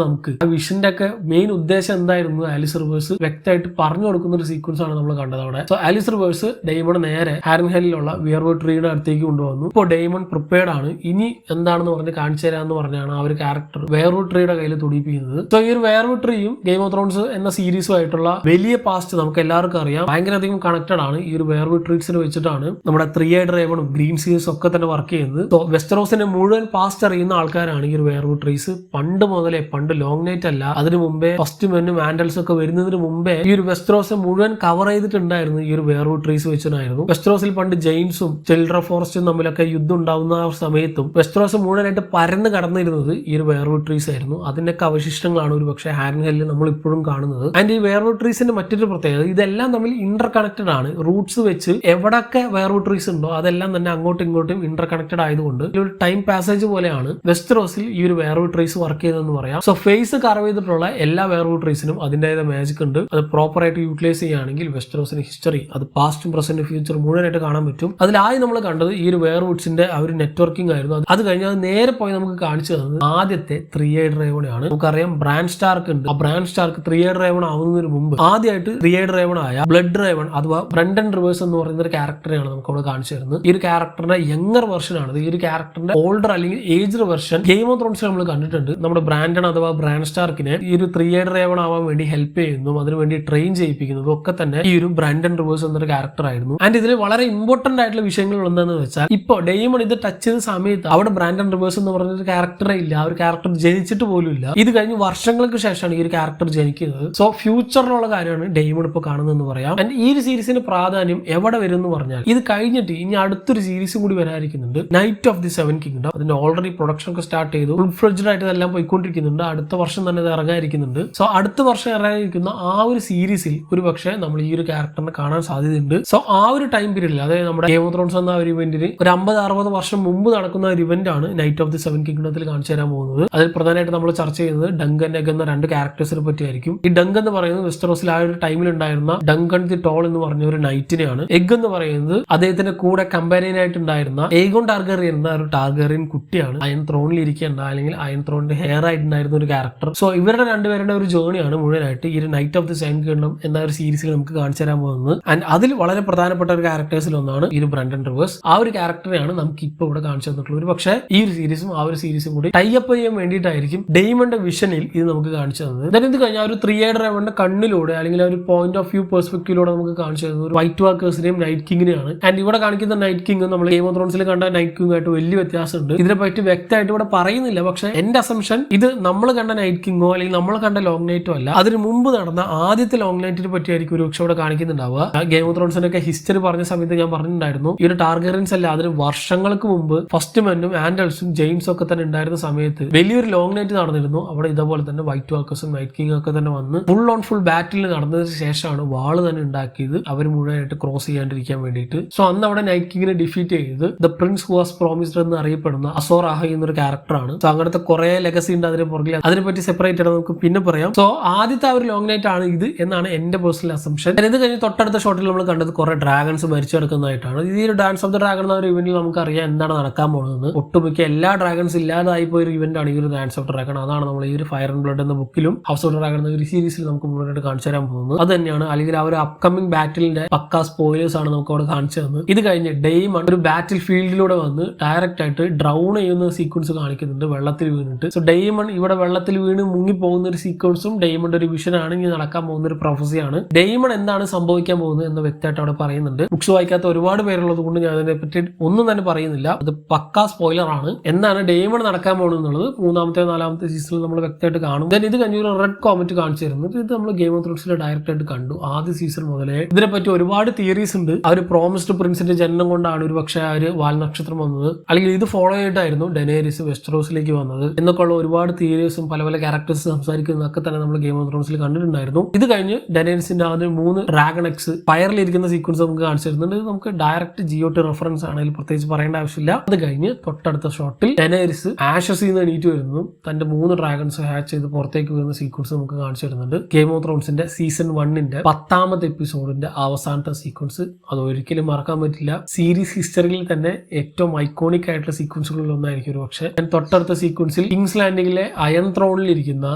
A: നമുക്ക് ആ വിഷന്റെ ഒക്കെ മെയിൻ ഉദ്ദേശം എന്തായിരുന്നു ആലിസ് റിവേഴ്സ് വ്യക്തമായിട്ട് പറഞ്ഞു കൊടുക്കുന്ന ഒരു സീക്വൻസ് ആണ് നമ്മൾ കണ്ടത് അവിടെ. സോ ആലിസ് റിവേഴ്സ് ഡെയ്മൺ നേരെ ഹാരൻഹെല്ലിലുള്ള വിയർവുഡ് ട്രീയുടെ അടുത്തേക്ക് കൊണ്ടുവന്നു. ഇപ്പോൾ ഡെയ്മൺ പ്രിപ്പയർഡ് ആണ്, ഇനി എന്താണെന്ന് പറഞ്ഞ് കാണിച്ചു തരാമെന്ന് പറഞ്ഞാണ് ആ ഒരു ക്യാരക്ടർ വെയർവുഡ് ട്രീയുടെ കയ്യിൽ തുടിപ്പിക്കുന്നത്. സോ ഈ ഒരു വെയർവുഡ് ട്രീയും ഗെയിം ഓഫ് ത്രോൺസ് എന്ന സീരീസും ആയിട്ടുള്ള വലിയ പാസ്റ്റ് നമുക്ക് എല്ലാവർക്കും അറിയാം, ഭയങ്കര അധികം കണക്റ്റഡ് ആണ്. ഈ ഒരു വെയർവുഡ് ട്രീസിനെ വെച്ചിട്ടാണ് നമ്മുടെ 3-eyed റേവണും ഗ്രീൻ സീരീസും ഒക്കെ തന്നെ വർക്ക് ചെയ്യുന്നത്. സോ വെസ്റ്ററോസിന്റെ മുഴുവൻ പാസ്റ്റ് അറിയുന്ന ആൾക്കാരാണ് ഈ ഒരു വെയർവുഡ് ട്രീസ്. പണ്ട് ലോങ് നൈറ്റ് അല്ല, അതിന് മുമ്പേ ഫസ്റ്റ് മെന്നും ആൻഡൽസും ഒക്കെ വരുന്നതിന് മുമ്പേ ഈ ഒരു വെസ്റ്ററോസ് മുഴുവൻ കവർ ചെയ്തിട്ടുണ്ടായിരുന്നു ഈ ഒരു വെയർവുഡ് ട്രീസ് വെച്ചിട്ടായിരുന്നു. വെസ്റ്ററോസിൽ പണ്ട് ജെയിൻസും ചിൽഡ്ര ഫോറസ്റ്റും തമ്മിലൊക്കെ യുദ്ധം ഉണ്ടാവുന്ന സമയത്തും വെസ്റ്ററോസ് മുഴുവനായിട്ട് പരന്ന് കടന്നിരുന്നത് ഈ ഒരു വെയർവുഡ് ട്രീസ് ആയിരുന്നു. അതിന്റെയൊക്കെ അവശിഷ്ടങ്ങളാണ് ഒരു പക്ഷേ ഹാരൻഹെല്ലിൽ നമ്മൾ ഇപ്പോഴും കാണുന്നത്. ആൻഡ് ഈ വെയർവുഡ് ട്രീസിന്റെ മറ്റൊരു പ്രത്യേകത, ഇതെല്ലാം തമ്മിൽ ഇന്റർ കണക്റ്റഡ് ആണ്. റൂട്ട്സ് വെച്ച് എവിടെയൊക്കെ വെയർവുഡ് ട്രീസ് ഉണ്ടോ അതെല്ലാം തന്നെ അങ്ങോട്ടും ഇങ്ങോട്ടും ഇന്റർ കണക്റ്റഡ് ആയതുകൊണ്ട് ഉണ്ട്. ഈ ഒരു ടൈം പാസേജ് പോലെയാണ് വെസ്റ്ററോസിൽ ഈ ഒരു വെയർവുഡ് ട്രീസ് വർക്ക് ചെയ്തതെന്ന് പറയാം. സോ ഫേസ് കർവ് ചെയ്തിട്ടുള്ള എല്ലാ വെയർവുഡ് ട്രീസിനും അതിൻ്റെതായ മാജിക് ഉണ്ട്. അത് പ്രോപ്പർ ആയിട്ട് യൂട്ടിലൈസ് ചെയ്യുകയാണെങ്കിൽ വെസ്റ്ററോസിന്റെ ഹിസ്റ്ററി അത് പാസ്റ്റും പ്രസന്റ് ഫ്യൂച്ചർ മുഴുവനായിട്ട് കാണാൻ പറ്റും. അതിലായി നമ്മൾ കണ്ടത് ഈ ഒരു വെയർവുഡ്സിന്റെ ആ ഒരു നെറ്റ്വർക്കിംഗ് ആയിരുന്നു. അത് കഴിഞ്ഞാൽ അത് നേരെ പോയി നമുക്ക് കാണിച്ചു തന്നത് ആദ്യത്തെ 3-eyed raven ആണ്. നമുക്കറിയാം ബ്രാൻ സ്റ്റാർക്ക് ഉണ്ട്. ആ ബ്രാൻ സ്റ്റാർക്ക് 3-eyed raven ആവുന്നതിന് മുമ്പ് ആദ്യമായിട്ട് 3-eyed raven ആയ ബ്ലഡ് റേവൺ അഥവാ ബ്രണ്ടൻ റിവേഴ്സ് എന്ന് പറയുന്ന ഒരു ക്യാരക്ടറെയാണ് നമുക്ക് അവിടെ കാണിച്ചു തരുന്നത്. ഈ ഒരു ക്യാരക്ടറിന്റെ യങ്ങർ വെർഷൻ ആണ്. ഈ ഒരു ക്യാരക്ടറിന്റെ ഓൾഡർ അല്ലെങ്കിൽ ഏജ്ഡ് വെർഷൻ ഗെയിം ഓഫ് ത്രോൺസിൽ നമ്മൾ കണ്ടിട്ടുണ്ട്. നമ്മുടെ ബ്രാൻഡൺ അഥവാ ബ്രാൻ സ്റ്റാർക്കിനെ ഈ ഒരു 3-eyed raven ആവാൻ വേണ്ടി ഹെൽപ്പ് ചെയ്യുന്നതും അതിനുവേണ്ടി ട്രെയിൻ ചെയ്യിപ്പിക്കുന്നതും ഒക്കെ തന്നെ ഈ ഒരു ബ്രാൻഡൻ റിവേഴ്സ് എന്നൊരു ക്യാരക്ടർ ആയിരുന്നു. ആൻഡ് ഇതിൽ വളരെ ഇമ്പോർട്ടന്റ് ആയിട്ടുള്ള വിഷയങ്ങൾ എന്താണെന്ന് വെച്ചാൽ ഇപ്പോൾ ഡെയ്മൺ ഇത് ടച്ച് ചെയ്ത സമയത്ത് അവിടെ ബ്രാൻഡൻ റിവേഴ്സ് എന്ന് പറഞ്ഞൊരു ക്യാരക്ടറേ ഇല്ല. ആ ഒരു ക്യാരക്ടർ ജനിച്ചിട്ട് പോലും ഇല്ല. ഇത് കഴിഞ്ഞ് വർഷങ്ങൾക്ക് ശേഷമാണ് ഈ ഒരു ക്യാരക്ടർ ജനിക്കുന്നത്. സോ ഫ്യൂച്ചറിലുള്ള കാര്യമാണ് ഡെയ്മൺ ഇപ്പോൾ കാണുന്നതെന്ന് പറയാം. ആൻഡ് ഈ ഒരു സീരീസിന്റെ പ്രാധാന്യം എവിടെ വരും എന്ന് പറഞ്ഞാൽ ഇത് കഴിഞ്ഞിട്ട് ഇനി അടുത്തൊരു സീരീസും കൂടി വരാതിരിക്കുന്നുണ്ട്, നൈറ്റ് ഓഫ് ദി 7 കിങ്ഡം. അതിന്റെ ഓൾറെഡി പ്രൊഡക്ഷൻ ഒക്കെ സ്റ്റാർട്ട് ചെയ്തു. ഫുൾ ഫ്ലെഡ്ജ്ഡ് ആയിട്ട് ഇതെല്ലാം പോയിക്കൊണ്ടിരിക്കുന്നുണ്ട്. അടുത്ത വർഷം തന്നെ ഇത് ഇറങ്ങാതിരിക്കുന്നുണ്ട്. സോ അടുത്ത വർഷം ഇറങ്ങാതിരിക്കുന്ന ആ ഒരു സീരീസിൽ ഒരു പക്ഷേ നമ്മൾ ഈ ഒരു ക്യാരക്ടറിനെ കാണാൻ സാധ്യതയുണ്ട്. സോ ആ ഒരു ടൈം പീരീഡിൽ അതായത് നമ്മുടെ ഗെയിം ഓഫ് ത്രോൺസ് എന്ന ഒരു ഇവന്റിന് ഒരു 50-60 വർഷം മുമ്പ് നടക്കുന്ന ഒരു ഇവന്റ് ആണ് നൈറ്റ് ഓഫ് ദി 7 കിങ്ഡത്തിൽ കാണിച്ചു തരാൻ പോകുന്നത്. അതിൽ പ്രധാനമായിട്ട് നമ്മൾ ചർച്ച ചെയ്യുന്നത് ഡങ്കൻ എഗ് എന്ന 2 ക്യാരക്ടേഴ്സിനെ പറ്റിയായിരിക്കും. ഈ ഡങ്കൻ എന്ന് പറയുന്നത് വെസ്റ്ററോസിൽ ആ ഒരു ടൈമിൽ ഉണ്ടായിരുന്ന ഡങ്കൺ ദി ടോൾ എന്ന് പറഞ്ഞ ഒരു നൈറ്റിനെയാണ്. എഗ് എന്ന് പറയുന്നത് അദ്ദേഹത്തിന്റെ കൂടെ കമ്പാനിയൻ ആയിട്ട് ഉണ്ടായിരുന്ന ഏഗോൺ ടാർഗറിയൻ എന്ന ഒരു ടാർഗറിയൻ കുട്ടിയാണ്. അയൺ ത്രോണിൽ ഇരിക്കേണ്ട അല്ലെങ്കിൽ അയൺ ത്രോണിന്റെ ഹെയർ ആയിട്ടുണ്ടായിരുന്ന ഒരു ക്യാരക്ടർ. സോ ഇവരുടെ രണ്ടുപേരുടെ ഒരു ജേണിയാണ് മുഴുവനായിട്ട് ഈ ഒരു നൈറ്റ് ഓഫ് ദി 7 കിങ്ഡം എന്ന ഒരു സീരീസിൽ നമുക്ക് കാണിച്ചു തരാൻ പോകുന്നത്. ആൻഡ് അതിൽ വളരെ പ്രധാനപ്പെട്ട ഒരു ക്യാരക്ടേഴ്സിൽ ഒന്നാണ് ഈ ഒരു ബ്രണ്ടൻ റിവേഴ്സ്. ആ ഒരു ക്യാരക്ടറെയാണ് നമുക്ക് ഇപ്പോൾ ഇവിടെ കാണിച്ചു തന്നിട്ടുള്ളത്. ഒരു പക്ഷേ ഈ ഒരു സീരീസും ആ ഒരു സീരീസും കൂടി ടൈപ്പ് ചെയ്യാൻ വേണ്ടിയിട്ടായിരിക്കും ഡെയ്മന്റെ വിഷനിൽ ഇത് നമുക്ക് കാണിച്ചു തന്നത്. എന്നിട്ട് ഇത് കഴിഞ്ഞാൽ ഒരു 3-eyed ravenന്റെ കണ്ണിലൂടെ അല്ലെങ്കിൽ ഒരു പോയിന്റ് ഓഫ് വ്യൂ പെർസ്പെക്റ്റീവിലൂടെ നമുക്ക് കാണിച്ചു തരുന്നത് ഒരു വൈറ്റ് വാക്കേഴ്സിനെയും നൈറ്റ് കിങ്ങിനെയാണ്. ആൻഡ് ഇവിടെ കാണിക്കുന്ന നൈറ്റ് കിങ് നമ്മൾ ഗെയിം ഓഫ് ത്രോൺസിൽ കണ്ട നൈറ്റ് കിങ് ആയിട്ട് വലിയ വ്യത്യാസമുണ്ട്. ഇതിനെപ്പറ്റി വ്യക്തമായിട്ട് ഇവിടെ പറയുന്നില്ല. പക്ഷേ എന്റെ അസംഷൻ ഇത് നമ്മൾ കണ്ട നൈറ്റ് കിങ്ങോ അല്ലെങ്കിൽ നമ്മൾ കണ്ട ലോങ് നൈറ്റോ അല്ല, അതിന് മുമ്പ് നടന്ന ആദ്യത്തെ ലോങ് നൈറ്റിനെ പറ്റിയായിരിക്കും ഒരു പക്ഷെ ഇവിടെ കാണിക്കുന്നുണ്ടാവുക. ഗെയിം ഓഫ് ത്രോൺസിന്റെ ഒക്കെ ഹിസ്റ്ററി പറഞ്ഞ സമയത്ത് ഞാൻ പറഞ്ഞിട്ടുണ്ടായിരുന്നു ഈ ഒരു ടാർഗറിയൻസ് അല്ല, അതിന് വർഷങ്ങൾക്ക് മുമ്പ് ഫസ്റ്റ് മെന്നും ആൻഡൽസും ജെയിംസും ഒക്കെ തന്നെ ഉണ്ടായിരുന്ന സമയത്ത് വലിയൊരു ലോങ് നൈറ്റ് നടന്നിരുന്നു. അവിടെ ഇതേപോലെ തന്നെ വൈറ്റ് വാക്കേഴ്സും നൈറ്റ് കിങ് ഒക്കെ തന്നെ വന്ന് ഫുൾ ഓൺ ഫുൾ ബാറ്റിൽ നടന്നതിന് ശേഷമാണ് വാള് തന്നെ ഉണ്ടാക്കിയത് അവർ മുഴുവനായിട്ട് ക്രോസ് ചെയ്യാണ്ടിരിക്കാൻ വേണ്ടിയിട്ട്. സോ അന്ന് അവിടെ നൈറ്റ് കിങ്ങിനെ ഡിഫീറ്റ് ചെയ്ത് the Prince who was promised എന്ന് അറിയപ്പെടുന്ന അസോർ ആഹി എന്നൊരു ക്യാരക്ടറാണ്. സോ അങ്ങനത്തെ കുറെ ലെഗസി ഉണ്ട് അതിന് പുറകിൽ. അതിനെപ്പറ്റി സെപ്പറേറ്റ് ആയിട്ട് നമുക്ക് പിന്നെ പറയാം. സോ ആദ്യത്തെ ആ ഒരു ലോങ് നൈറ്റ് ആണ് ഇത് എന്നാണ് എന്റെ പേഴ്സണൽ അസംഷൻ. ഇത് കഴിഞ്ഞ് തൊട്ടടുത്ത ഷോട്ടിൽ നമ്മൾ കണ്ടത് കുറെ ഡ്രാഗൺസ് മരിച്ചു കിടക്കുന്നതായിട്ടാണ്. ഈ ഒരു ഡാൻസ് ഓഫ് ദ ഡ്രാഗൺ എന്ന ഒരു ഇവന്റിൽ നമുക്ക് അറിയാം എന്താണ് നടക്കാൻ പോകുന്നത്. ഒട്ടുമിക്ക എല്ലാ ഡ്രാഗൺസ് ഇല്ലാതായി പോയ ഒരു ഇവന്റ് ആണ് ഈ ഒരു ഡാൻസ് ഓഫ് ഡ്രാഗൺ. അതാണ് നമ്മൾ ഈ ഒരു ഫയർ ആൻഡ് ബ്ലഡ് എന്ന ബുക്കിലും ഹൗസ് ഓഫ് ഡ്രാഗൺ എന്ന ഒരു സീരീസിൽ നമുക്ക് മുന്നോട്ട് കാണിച്ചു തരാൻ പോകുന്നത്. അത് തന്നെയാണ്. അല്ലെങ്കിൽ ആ ഒരു അപ്കമിംഗ് ബാറ്റിലിന്റെ പക്കാ സ്പോയിലേഴ്സ് ആണ് നമുക്ക് അവിടെ കാണിച്ചു തന്നത്. ഇത് കഴിഞ്ഞ് ഡെയ്മൺ ഒരു ബാറ്റിൽ ഫീൽഡിലൂടെ വന്ന് ഡയറക്റ്റ് ആയിട്ട് ഡ്രൗൺ ചെയ്യുന്ന സീക്വൻസ് കാണിക്കുന്നുണ്ട് വെള്ളത്തിൽ വീണിട്ട്. സോ ഡെയ്മൺ ഇവിടെ വെള്ളത്തിൽ വീണ് മുങ്ങി പോകുന്ന ഒരു സീക്വൻസും ഡെയ്മന്റെ ഒരു വിഷനാണ് ഇനി നടക്കാൻ പോകുന്ന ഒരു പ്രൊഫസിയാണ്. ഡെയ്മൺ എന്താണ് സംഭവിക്കാൻ പോകുന്നത് എന്ന് വ്യക്തമായിട്ട് അവിടെ പറയുന്നുണ്ട്. ബുക്സ് വായിക്കാത്ത ഒരുപാട് പേരുള്ളത് കൊണ്ട് ഞാൻ അതിനെ പറ്റി ഒന്നും തന്നെ പറയുന്നില്ല. അത് പക്കാ സ്പോയിലർ ആണ്. എന്താണ് ഡെയ്മൺ നടക്കാൻ പോകുന്നത് എന്നുള്ളത് 3-ാമത്തെ 4-ാമത്തെ സീസണിൽ നമ്മൾ വ്യക്തമായിട്ട് കാണും. ഇത് കഴിഞ്ഞ ഒരു റെഡ് കോമറ്റ് കാണിച്ചു തരുന്നത് ഇത് നമ്മൾ ഗെയിം ഓഫ് ത്രോൺസിൽ ഡയറക്റ്റ് ആയിട്ട് കണ്ടു. ആദ്യ സീസൺ മുതലേ ഇതിനെപ്പറ്റി ഒരുപാട് തിയറീസ് ഉണ്ട്. ആ ഒരു പ്രോമിസ്ഡ് പ്രിൻസിന്റെ ജനനം കൊണ്ടാണ് ഒരു പക്ഷേ ആ ഒരു വാൽനക്ഷത്രം വന്നത്, അല്ലെങ്കിൽ ഇത് ഫോളോ ചെയ്തിട്ടായിരുന്നു ഡെനേരിസ് വെസ്റ്ററോസിലേക്ക് വന്നത് എന്നൊക്കെയുള്ള ഒരുപാട് തിയറീസും പല പല ക്യാരക്ടേഴ്സ് സംസാരിക്കുന്നതൊക്കെ തന്നെ നമ്മൾ ഗെയിം ഓഫ് ത്രോൺസിൽ കണ്ടിട്ടുണ്ടായിരുന്നു. ഇത് കഴിഞ്ഞ് ഡെനേരിസിന്റെ ആദ്യം 3 ഡ്രാഗൺ എക്സ് ഫയറിലിരിക്കുന്ന സീക്വൻസ് നമുക്ക് കാണിച്ചു തരുന്നുണ്ട്. നമുക്ക് ഡയറക്റ്റ് GOT റെഫറൻസ് ആണെങ്കിൽ പ്രത്യേകിച്ച് പറയേണ്ട ആവശ്യമില്ല. അത് കഴിഞ്ഞ് തൊട്ടടുത്ത ഷോട്ടിൽ ഡെനേരിസ് ആഷസിൽ നിന്ന് എണീറ്റ് വരുന്നതും തന്റെ 3 ഡ്രാഗൺസ് ഹാച്ച് ചെയ്ത് പുറത്തേക്ക് വരുന്ന സീക്വൻസ് നമുക്ക് കാണിച്ചു തരുന്നുണ്ട്. ഗെയിം ഓഫ് ത്രോൺസിന്റെ സീസൺ 1ന്റെ 10ാമത്തെ എപ്പിസോഡിന്റെ അവസാനത്തെ സീക്വൻസ് അത് ഒരിക്കലും മറക്കാൻ പറ്റില്ല. സീരീസ് ഹിസ്റ്ററിയിൽ തന്നെ ഏറ്റവും ഐക്കോണിക് ആയിട്ടുള്ള സീക്വൻസുകളിൽ ഒന്നായിരിക്കും ഒരു പക്ഷേ. തൊട്ടടുത്ത സീക്വൻസിൽ കിങ്സ് ലാൻഡിങ്ങിലെ അയൺ ത്രോണിൽ ഇരിക്കുന്ന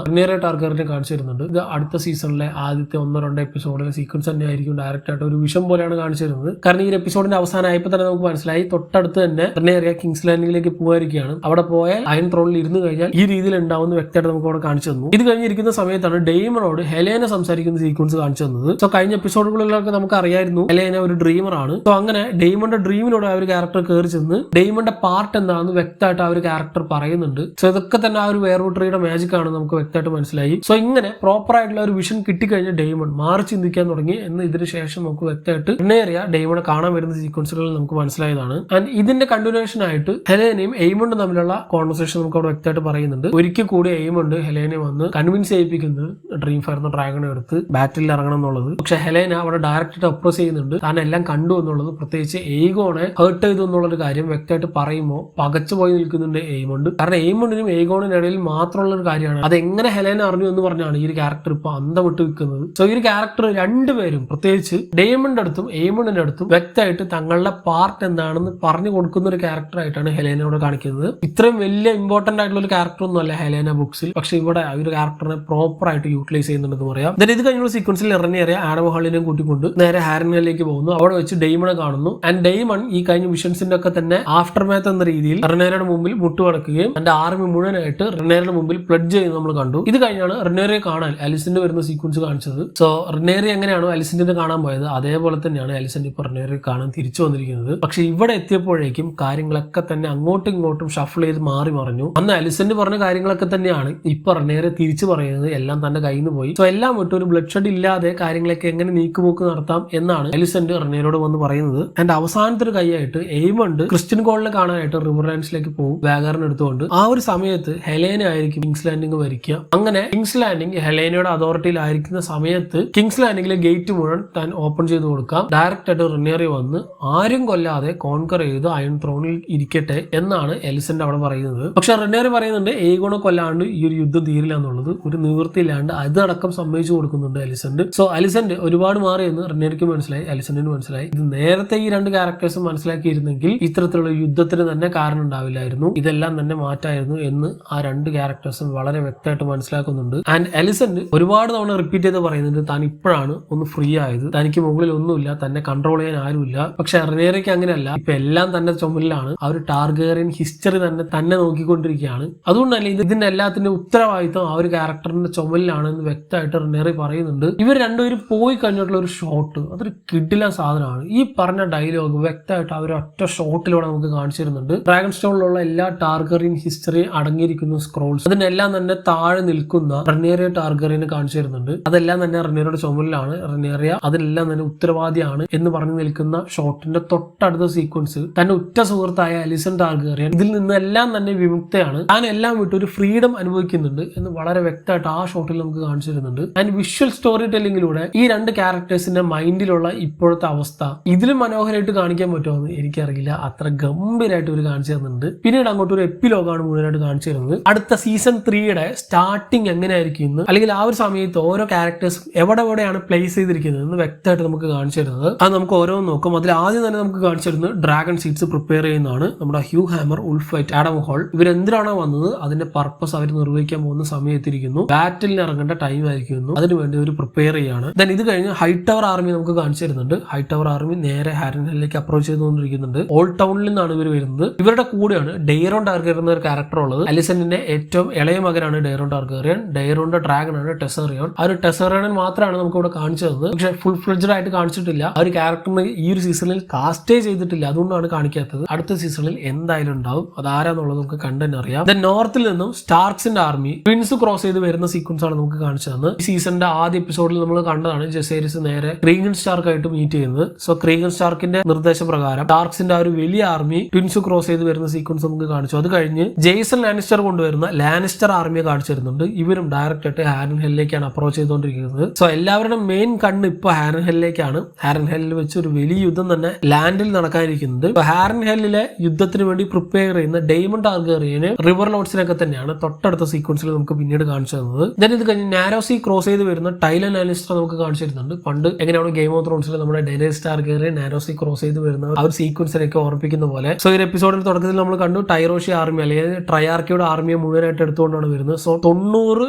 A: റെനേറിയ ടാർഗറിനെ കാണിച്ചു തരുന്നുണ്ട്. ഇത് അടുത്ത സീസണിലെ ആദ്യത്തെ 1-2 എപ്പിസോഡിലെ സീക്വൻസ് തന്നെ ആയിരിക്കും. ഡയറക്റ്റ് ആയിട്ട് ഒരു വിഷം പോലെയാണ് കാണിച്ചു തരുന്നത്. കാരണം ഈ എപ്പിസോഡിന്റെ അവസാനമായപ്പോൾ തന്നെ നമുക്ക് മനസ്സിലായി തൊട്ടടുത്ത് തന്നെ റെനേറിയ കിങ്സ് ലാൻഡിങ്ങിലേക്ക് പോകാതിരിക്കുകയാണ്. അവിടെ പോയാൽ അയൺ ത്രോണിൽ ഇരുന്ന് കഴിഞ്ഞാൽ ഈ രീതിയിൽ ഉണ്ടാവുന്ന വ്യക്തമായിട്ട് നമുക്ക് അവിടെ കാണിച്ചു തന്നു. ഇത് കഴിഞ്ഞിരിക്കുന്ന സമയത്താണ് ഡെയ്മണോട് ഹെലേന സംസാരിക്കുന്ന സീക്വൻസ് കാണിച്ചു തന്നത്. സോ കഴിഞ്ഞ എപ്പിസോഡുകളിലൊക്കെ നമുക്ക് അറിയായിരുന്നു ഹെലേന ഒരു ഡ്രീമർ ആണ്. സോ അങ്ങനെ ഡെയ്മന്റെ ഡ്രീമിലൂടെ ആ ഒരു ക്യാരക്ടർ കയറി ചെന്ന് ഡെയ്മന്റെ പാർട്ട് എന്താണെന്ന് വ്യക്തമായിട്ട് ആ ഒരു ക്യാരക്ടർ പറയുന്നുണ്ട്. സോ ഇതൊക്കെ തന്നെ ആ ഒരു വെയർവുഡ് ട്രീയുടെ മാജിക് ആണ് നമുക്ക് വ്യക്തമായിട്ട് മനസ്സിലായി. സോ ഇങ്ങനെ പ്രോപ്പർ ആയിട്ടുള്ള ഒരു വിഷൻ കിട്ടിക്കഴിഞ്ഞ ഡെയ്മൺ മാറി ചിന്തിക്കാൻ തുടങ്ങി എന്ന് ഇതിന് ശേഷം നമുക്ക് വ്യക്തമായിട്ട് റെനേറിയ ഡെയ്മണെ കാണാൻ വരുന്ന സീക്വൻസുകളിൽ നമുക്ക് മനസ്സിലായതാണ്. ആൻഡ് ഇതിന്റെ കണ്ടിന്യൂഷൻ ആയിട്ട് ഹെലേനയും എയ്മണ്ടും തമ്മിലുള്ള കോൺവെർസേഷൻ നമുക്ക് അവിടെ വ്യക്തമായിട്ട് പറയുന്നുണ്ട്. ഒരിക്കൽ കൂടി എയ്മണ്ട് ഹെലേനെ വന്ന് കൺവിൻസ് ചെയ്യിപ്പിക്കുന്നത് ഡ്രീം ഫയർ എന്ന ഡ്രാഗണെ എടുത്ത് ബാറ്റിൽ ഇറങ്ങണം എന്നുള്ളത്. പക്ഷെ ഹെലേന അവിടെ ഡയറക്റ്റ് അപ്രോച്ച് ചെയ്യുന്നുണ്ട് താൻ എല്ലാം കണ്ടു എന്നുള്ളത്, പ്രത്യേകിച്ച് ഏഗോണെ ഹേർട്ട് ചെയ്തു എന്നുള്ളൊരു കാര്യം വ്യക്തമായിട്ട് പറയുമ്പോൾ പകച്ചു പോയി നിൽക്കുന്നുണ്ട് എയ്മണ്ട്. കാരണം എയ്മണ്ടിനും ഏഗോണിനും ഇടയിൽ മാത്രമുള്ള ഒരു കാര്യമാണ്. അത് എങ്ങനെ ഹെലേന അറിഞ്ഞു എന്ന് പറഞ്ഞാണ് ഈ ഒരു ക്യാരക്ടർ ഇപ്പൊ അന്തം വിട്ട് നിൽക്കുന്നത്. സോ ഈ ഒരു ക്യാരക്ടർ രണ്ടുപേരും പ്രത്യേകിച്ച് ഡേമണ്ടിന്റെ അടുത്തും എയ്മണ്ടിന്റെ അടുത്തും വ്യക്തമായിട്ട് തങ്ങളുടെ പാർട്ട് എന്താണെന്ന് പറഞ്ഞു കൊടുക്കുന്ന ഒരു ക്യാരക്ടറായിട്ടാണ് ഹെലേനയോട് കാണിക്കുന്നത്. ഇത്രയും വലിയ ഇമ്പോർട്ടന്റ് ആയിട്ടുള്ള ഒരു ക്യാരക്ടർ ഒന്നും അല്ല ഹെലേന ബുക്സിൽ, പക്ഷെ ഇവിടെ ആ ഒരു ക്യാരക്ടറിനെ പ്രോപ്പർ ആയിട്ട് യൂട്ടിലൈസ് ചെയ്യുന്നുണ്ടെന്ന് പറയാം. ഇത് കഴിഞ്ഞുള്ള സീക്വൻസിൽ ഇറങ്ങിയ ആഡം ഹാളിനെയും കൂട്ടിക്കൊണ്ട് നേരെ ഹാരൻഹലിലേക്ക് പോകുന്നു. അവിടെ വെച്ച് ഡെയ്മണെ കാണുന്നു. ആൻഡ് ഡെയ്മൺ ഈ കഴിഞ്ഞ മിഷൻസിന്റെ ഒക്കെ തന്നെ ആഫ്റ്റർ മാത്ത് എന്ന രീതിയിൽ റെനേരയുടെ മുമ്പിൽ മുട്ടുമടക്കുകയും തന്റെ ആർമി മുഴുവനായിട്ട് റെനേരയുടെ മുമ്പിൽ പ്ലഡ്ജ് ചെയ്യുന്നത് നമ്മൾ കണ്ടു. ഇത് കഴിഞ്ഞാണ് റെനേറിയെ കാണാൻ അലിസന്റെ വരുന്ന സീക്വൻസ് കാണിച്ചത്. സോ റെനേറി എങ്ങനെയാണോ അലിസന്റെ കാണാൻ പോയത് അതേപോലെ തന്നെയാണ് അലിസന്റെ ഇപ്പൊ റെനേറിയെ കാണാൻ തിരിച്ചു വന്നിരിക്കുന്നത്. പക്ഷെ ഇവിടെ എത്തിയപ്പോഴേക്കും കാര്യങ്ങളൊക്കെ തന്നെ അങ്ങോട്ടും ഇങ്ങോട്ടും ഷഫിൾ ചെയ്ത് മാറി മറിഞ്ഞു. അന്ന് അലിസന്റ് പറഞ്ഞ കാര്യങ്ങളൊക്കെ തന്നെയാണ് ഇപ്പൊ റെനേറെ തിരിച്ചു പറയുന്നത്. എല്ലാം തന്റെ കയ്യിൽ നിന്ന് പോയി. സോ എല്ലാം വിട്ട് ഒരു ബ്ലഡ് ഷെഡ് ഇല്ലാതെ കാര്യങ്ങളൊക്കെ എങ്ങനെ നീക്കുപോക്ക് നടത്താം എന്നാണ് അലിസന്റ് റെനേറോട് വന്ന് പറയുന്നത്. ആൻഡ് അവസാനത്തെ ഒരു കൈയായിട്ട് എയ്മണ്ട് ക്രിസ്ത്യൻ കോളിനെ കാണാനായിട്ട് റിവർ ലാൻഡ്സിലേക്ക് പോകും വാഗറിന് എടുത്തുകൊണ്ട്. ആ ഒരു സമയത്ത് ഹെലേന ആയിരിക്കും കിങ്സ് ലാൻഡിംഗ് ഭരിക്കുക. അങ്ങനെ കിങ്സ് ലാൻഡിംഗ് ഹെലേനയുടെ അതോറിറ്റിയിലായിരിക്കുന്ന സമയത്ത് കിങ്സ് ലാൻഡിംഗിലെ ഗേറ്റ് മുഴുവൻ താൻ ഓപ്പൺ ചെയ്ത് കൊടുക്കാം. ഡയറക്റ്റ് ആയിട്ട് റെനേറി വന്ന് ആരും കൊല്ലാതെ കോൺകർ ചെയ്ത് അയൺ ത്രോണിൽ ഇരിക്കട്ടെ എന്നാണ് എലിസന്റ് അവിടെ പറയുന്നത്. പക്ഷെ റെനേറി പറയുന്നുണ്ട് ഏഗോണെ കൊല്ലാണ്ട് ഈ ഒരു യുദ്ധം തീരില്ല എന്നുള്ളത്. ഒരു നിവൃത്തിയില്ലാണ്ട് അതടക്കം സമ്മതിച്ചു കൊടുക്കുന്നുണ്ട് അലിസന്റ്. സോ അലിസന്റ് ഒരുപാട് മാറിയെന്ന് റെനേറിക്ക് മനസ്സിലായി, അലിസന്റിന് മനസ്സിലായി. ഇത് നേരത്തെ ഈ രണ്ട് ക്യാരക്ടേഴ്സും മനസ്സിലാക്കിയിരുന്നെങ്കിൽ ഇത്തരത്തിലുള്ള യുദ്ധത്തിന് തന്നെ കാരണം ഉണ്ടാവില്ലായിരുന്നു, ഇതെല്ലാം തന്നെ മാറ്റായിരുന്നു എന്ന് ആ രണ്ട് ക്യാരക്ടേഴ്സും വളരെ വ്യക്തമായിട്ട് മനസ്സിലാക്കുന്നുണ്ട്. ആൻഡ് എലിസന്റ് ഒരുപാട് തവണ റിപ്പീറ്റ് ചെയ്ത് പറയുന്നുണ്ട് താൻ ഇപ്പോഴാണ് ഒന്ന് ഫ്രീ ആയത്, തനിക്ക് മുകളിൽ ഒന്നുമില്ല, തന്നെ കൺട്രോൾ ചെയ്യാൻ ആരുമില്ല. പക്ഷെ റെനേറിക്ക് അങ്ങനെയല്ല, ഇപ്പൊ എല്ലാം തന്നെ ചുമലിലാണ്. ആ ഒരു ടാർഗേറിയൻ ഹിസ്റ്ററി തന്നെ നോക്കിക്കൊണ്ടിരിക്കുകയാണ്. അതുകൊണ്ട് തന്നെ ഇതിന്റെ എല്ലാത്തിന്റെ ഉത്തരവാദിത്വം ആ ഒരു ക്യാരക്ടറിന്റെ ചുമലിലാണെന്ന് വ്യക്തമായിട്ട് റെനേറി പറയുന്നുണ്ട്. ഇവർ രണ്ടുപേരും പോയി കഴിഞ്ഞിട്ടുള്ള ഒരു ഷോട്ട് അതൊരു കിടില സാധനമാണ്. ഈ പറഞ്ഞ ഡയലോഗ് വ്യക്തമായിട്ട് ആ ഒരു ഒറ്റ ഷോട്ടിലൂടെ നമുക്ക് കാണിച്ചു തരുന്നുണ്ട്. ഡ്രാഗൺ സ്റ്റോണിലുള്ള എല്ലാ ടാർഗറിയൻ ഹിസ്റ്ററി അടങ്ങിയിരിക്കുന്ന സ്ക്രോൾസ് അതിനെല്ലാം തന്നെ താഴെ നിൽക്കുന്ന റെനേറിയ ടാർഗറിയനെ കാണിച്ചു തരുന്നുണ്ട്. അതെല്ലാം തന്നെ റെനേറിയുടെ ചുമലിലാണ്, റെനേറിയ അതിലെല്ലാം തന്നെ ഉത്തരവാദിയാണ് എന്ന് പറഞ്ഞു നിൽക്കുന്ന ഷോട്ടിന്റെ തൊട്ടടുത്ത സീക്വൻസ് തന്റെ ഉറ്റ സുഹൃത്തായ അലിസൺ ടാർഗറിയൻ ഇതിൽ നിന്നെല്ലാം തന്നെ വിമുക്തയാണ്, താൻ എല്ലാം വിട്ട് ഒരു ഫ്രീഡം അനുഭവിക്കുന്നുണ്ട് എന്ന് വളരെ വ്യക്തമായിട്ട് ആ ഷോട്ടിൽ നമുക്ക് കാണിച്ചു തരുന്നുണ്ട്. ആൻഡ് വിഷ്വൽ സ്റ്റോറി ടെല്ലിങ്ങിലൂടെ ഈ രണ്ട് ക്യാരക്ടേഴ്സിന്റെ മൈൻഡിലുള്ള ഇപ്പോഴത്തെ അവസ്ഥ ഇതിലും മനോഹരമായിട്ട് കാണിക്കാൻ പറ്റുമെന്ന് എനിക്കറിയില്ല. അത്ര ഗംഭീരമായിട്ട് ഇവർ കാണിച്ചു തരുന്നുണ്ട്. പിന്നീട് അങ്ങോട്ട് ഒരു എപ്പിലോഗാണ് മുഴുവനായിട്ട് കാണിച്ചു തരുന്നത്. അടുത്ത സീസൺ 3യുടെ സ്റ്റാർട്ടിങ് എങ്ങനെയായിരിക്കും എന്ന്, അല്ലെങ്കിൽ ആ ഒരു സമയത്ത് ഓരോ ക്യാരക്ടേഴ്സും എവിടെയാണ് പ്ലേസ് ചെയ്തിരിക്കുന്നത് എന്ന് വ്യക്തമായിട്ട് നമുക്ക് കാണിച്ചു തരുന്നത്. അത് നമുക്ക് ഓരോന്ന് നോക്കും. അതിൽ ആദ്യം തന്നെ നമുക്ക് കാണിച്ചു തരുന്നത് ഡ്രാഗൺ സീഡ്സ് പ്രിപ്പയർ ചെയ്യുന്നതാണ്. നമ്മുടെ ഹ്യൂ ഹാമർ, ഉൾഫൈറ്റ്, ആഡം ഹോൾ ഇവരെന്തിനാണോ വന്നത് അതിന്റെ പർപ്പസ് അവർ നിർവഹിക്കാൻ പോകുന്ന സമയത്തിരിക്കുന്നു. ബാറ്റിലിന് ഇറങ്ങേണ്ട ടൈം ആയിരിക്കുന്നു, അതിനുവേണ്ടി അവർ പ്രിപ്പയർ ചെയ്യാണ്. ദെൻ ഇത് കഴിഞ്ഞ് ഹൈടവർ ആർമി നമുക്ക് കാണിച്ചു തരുന്നുണ്ട്. ഹൈടവർ ആർമി നേരെ ഹാരൻഹലിലേക്ക് അപ്രോച്ച് ചെയ്തുകൊണ്ടിരിക്കുന്നുണ്ട്. ഓൾഡ് ടൗണിൽ നിന്നാണ് ഇവർ വരുന്നത്. ഇവരുടെ കൂടെയാണ് ഡെയ്റോൺ ടാർഗറിയൻ എന്ന ഒരു ക്യാരക്ടർ ഉള്ളത്. അലിസന്റിന്റെ ഏറ്റവും ഇളയ മകനാണ് ഡെയ്റോൺ ടാർഗറിയൻ. ഡെയ്റോണിന്റെ ഡ്രാഗൺ ആണ് ടെസറിയോൺ. ആ ഒരു ടെസറിയൻ മാത്രമാണ് നമുക്ക് ഇവിടെ കാണിച്ചു തന്നത്. പക്ഷെ ഫുൾ ഫ്ലെഡ്ജഡ് ആയിട്ട് കാണിച്ചിട്ടില്ല. ആ ഒരു ക്യാരക്ടറിന് ഈ ഒരു സീസണിൽ കാസ്റ്റേ ചെയ്തിട്ടില്ല, അതുകൊണ്ടാണ് കാണിക്കാത്തത്. അടുത്ത സീസണിൽ എന്തായാലും ഉണ്ടാവും. അതാരാന്നുള്ളത് നമുക്ക് കണ്ടു അറിയാം. ദെൻ നോർത്തിൽ നിന്നും സ്റ്റാർക്സിന്റെ ആർമി ട്വിൻസ് ക്രോസ് ചെയ്ത് വരുന്ന സീക്വൻസ് ആണ് നമുക്ക് കാണിച്ചു തന്നത്. ഈ സീസണിന്റെ ആദ്യ എപ്പിസോഡിൽ നമ്മൾ കണ്ടതാണ് ജെസേരിസ് നേരെ ക്രീഗൻ സ്റ്റാർക്കായിട്ട് മീറ്റ് ചെയ്യുന്നത്. സോ ക്രീഗൻ സ്റ്റാർക്കിന്റെ നിർദ്ദേശപ്രകാരം സ്റ്റാർക്സിന്റെ ആ ഒരു വലിയ ആർമി ട്വിൻസ് ക്രോസ് ചെയ്ത് വരുന്ന സീക്വൻസ് നമുക്ക് കാണിച്ചു. അത് കഴിഞ്ഞ് ജെയ്സൺ ലാനിസ്റ്റർ കൊണ്ടുവരുന്ന ലാനിസ്റ്റർ ആർമിയെ കാണിച്ചു തരുന്നുണ്ട്. ഇവരും ഡയറക്റ്റ് ആയിട്ട് ഹാരൻഹലിലേക്കാണ് അപ്രോച്ച് ചെയ്തുകൊണ്ടിരിക്കുന്നത്. സോ എല്ലാവരുടെ മെയിൻ കണ്ണ് ഇപ്പൊ ഹാരൻഹലിലേക്കാണ്. ഹാരൻഹലിൽ വെച്ച് ഒരു വലിയ യുദ്ധം തന്നെ ലാൻഡിൽ നടക്കാനിരിക്കുന്നത്. ഹാരൻഹലിലെ യുദ്ധത്തിന് വേണ്ടി പ്രിപ്പയർ ചെയ്യുന്ന ഡെയ്മൺ ടാർഗറിയനെ റിവർ ലോഡ്സിനൊക്കെ തന്നെയാണ് തൊട്ടടുത്ത സീക്വൻസിൽ നമുക്ക് പിന്നീട് കാണിച്ചു തന്നത്. ദെൻ ഇത് കഴിഞ്ഞ് നാരോസി ക്രോസ് ചെയ്ത് വരുന്ന ടൈലൻ ലാനിസ്റ്റർ നമുക്ക് കാണിച്ചു തരുന്നുണ്ട്. പണ്ട് എങ്ങനെയാണ് ഗെയിം ഓഫ് ത്രോൺസിൽ നമ്മുടെ ഡെനേഴ്സ് ടാർഗറിയൻ നാരോസി ക്രോസ് ചെയ്ത് വരുന്ന ആ ഒരു സീക്വൻസിനൊക്കെ ഓർപ്പിക്കുന്ന പോലെ. സോ ഈ എപ്പിസോഡിന്റെ തുടക്കത്തിൽ നമ്മൾ കണ്ടു ടൈറോഷി ആർമി അല്ലെങ്കിൽ ട്രയാർക്കിയുടെ ആർമിയെ മുഴുവനായിട്ട് എടുത്തുകൊണ്ടാണ് വരുന്നത്. സോ 90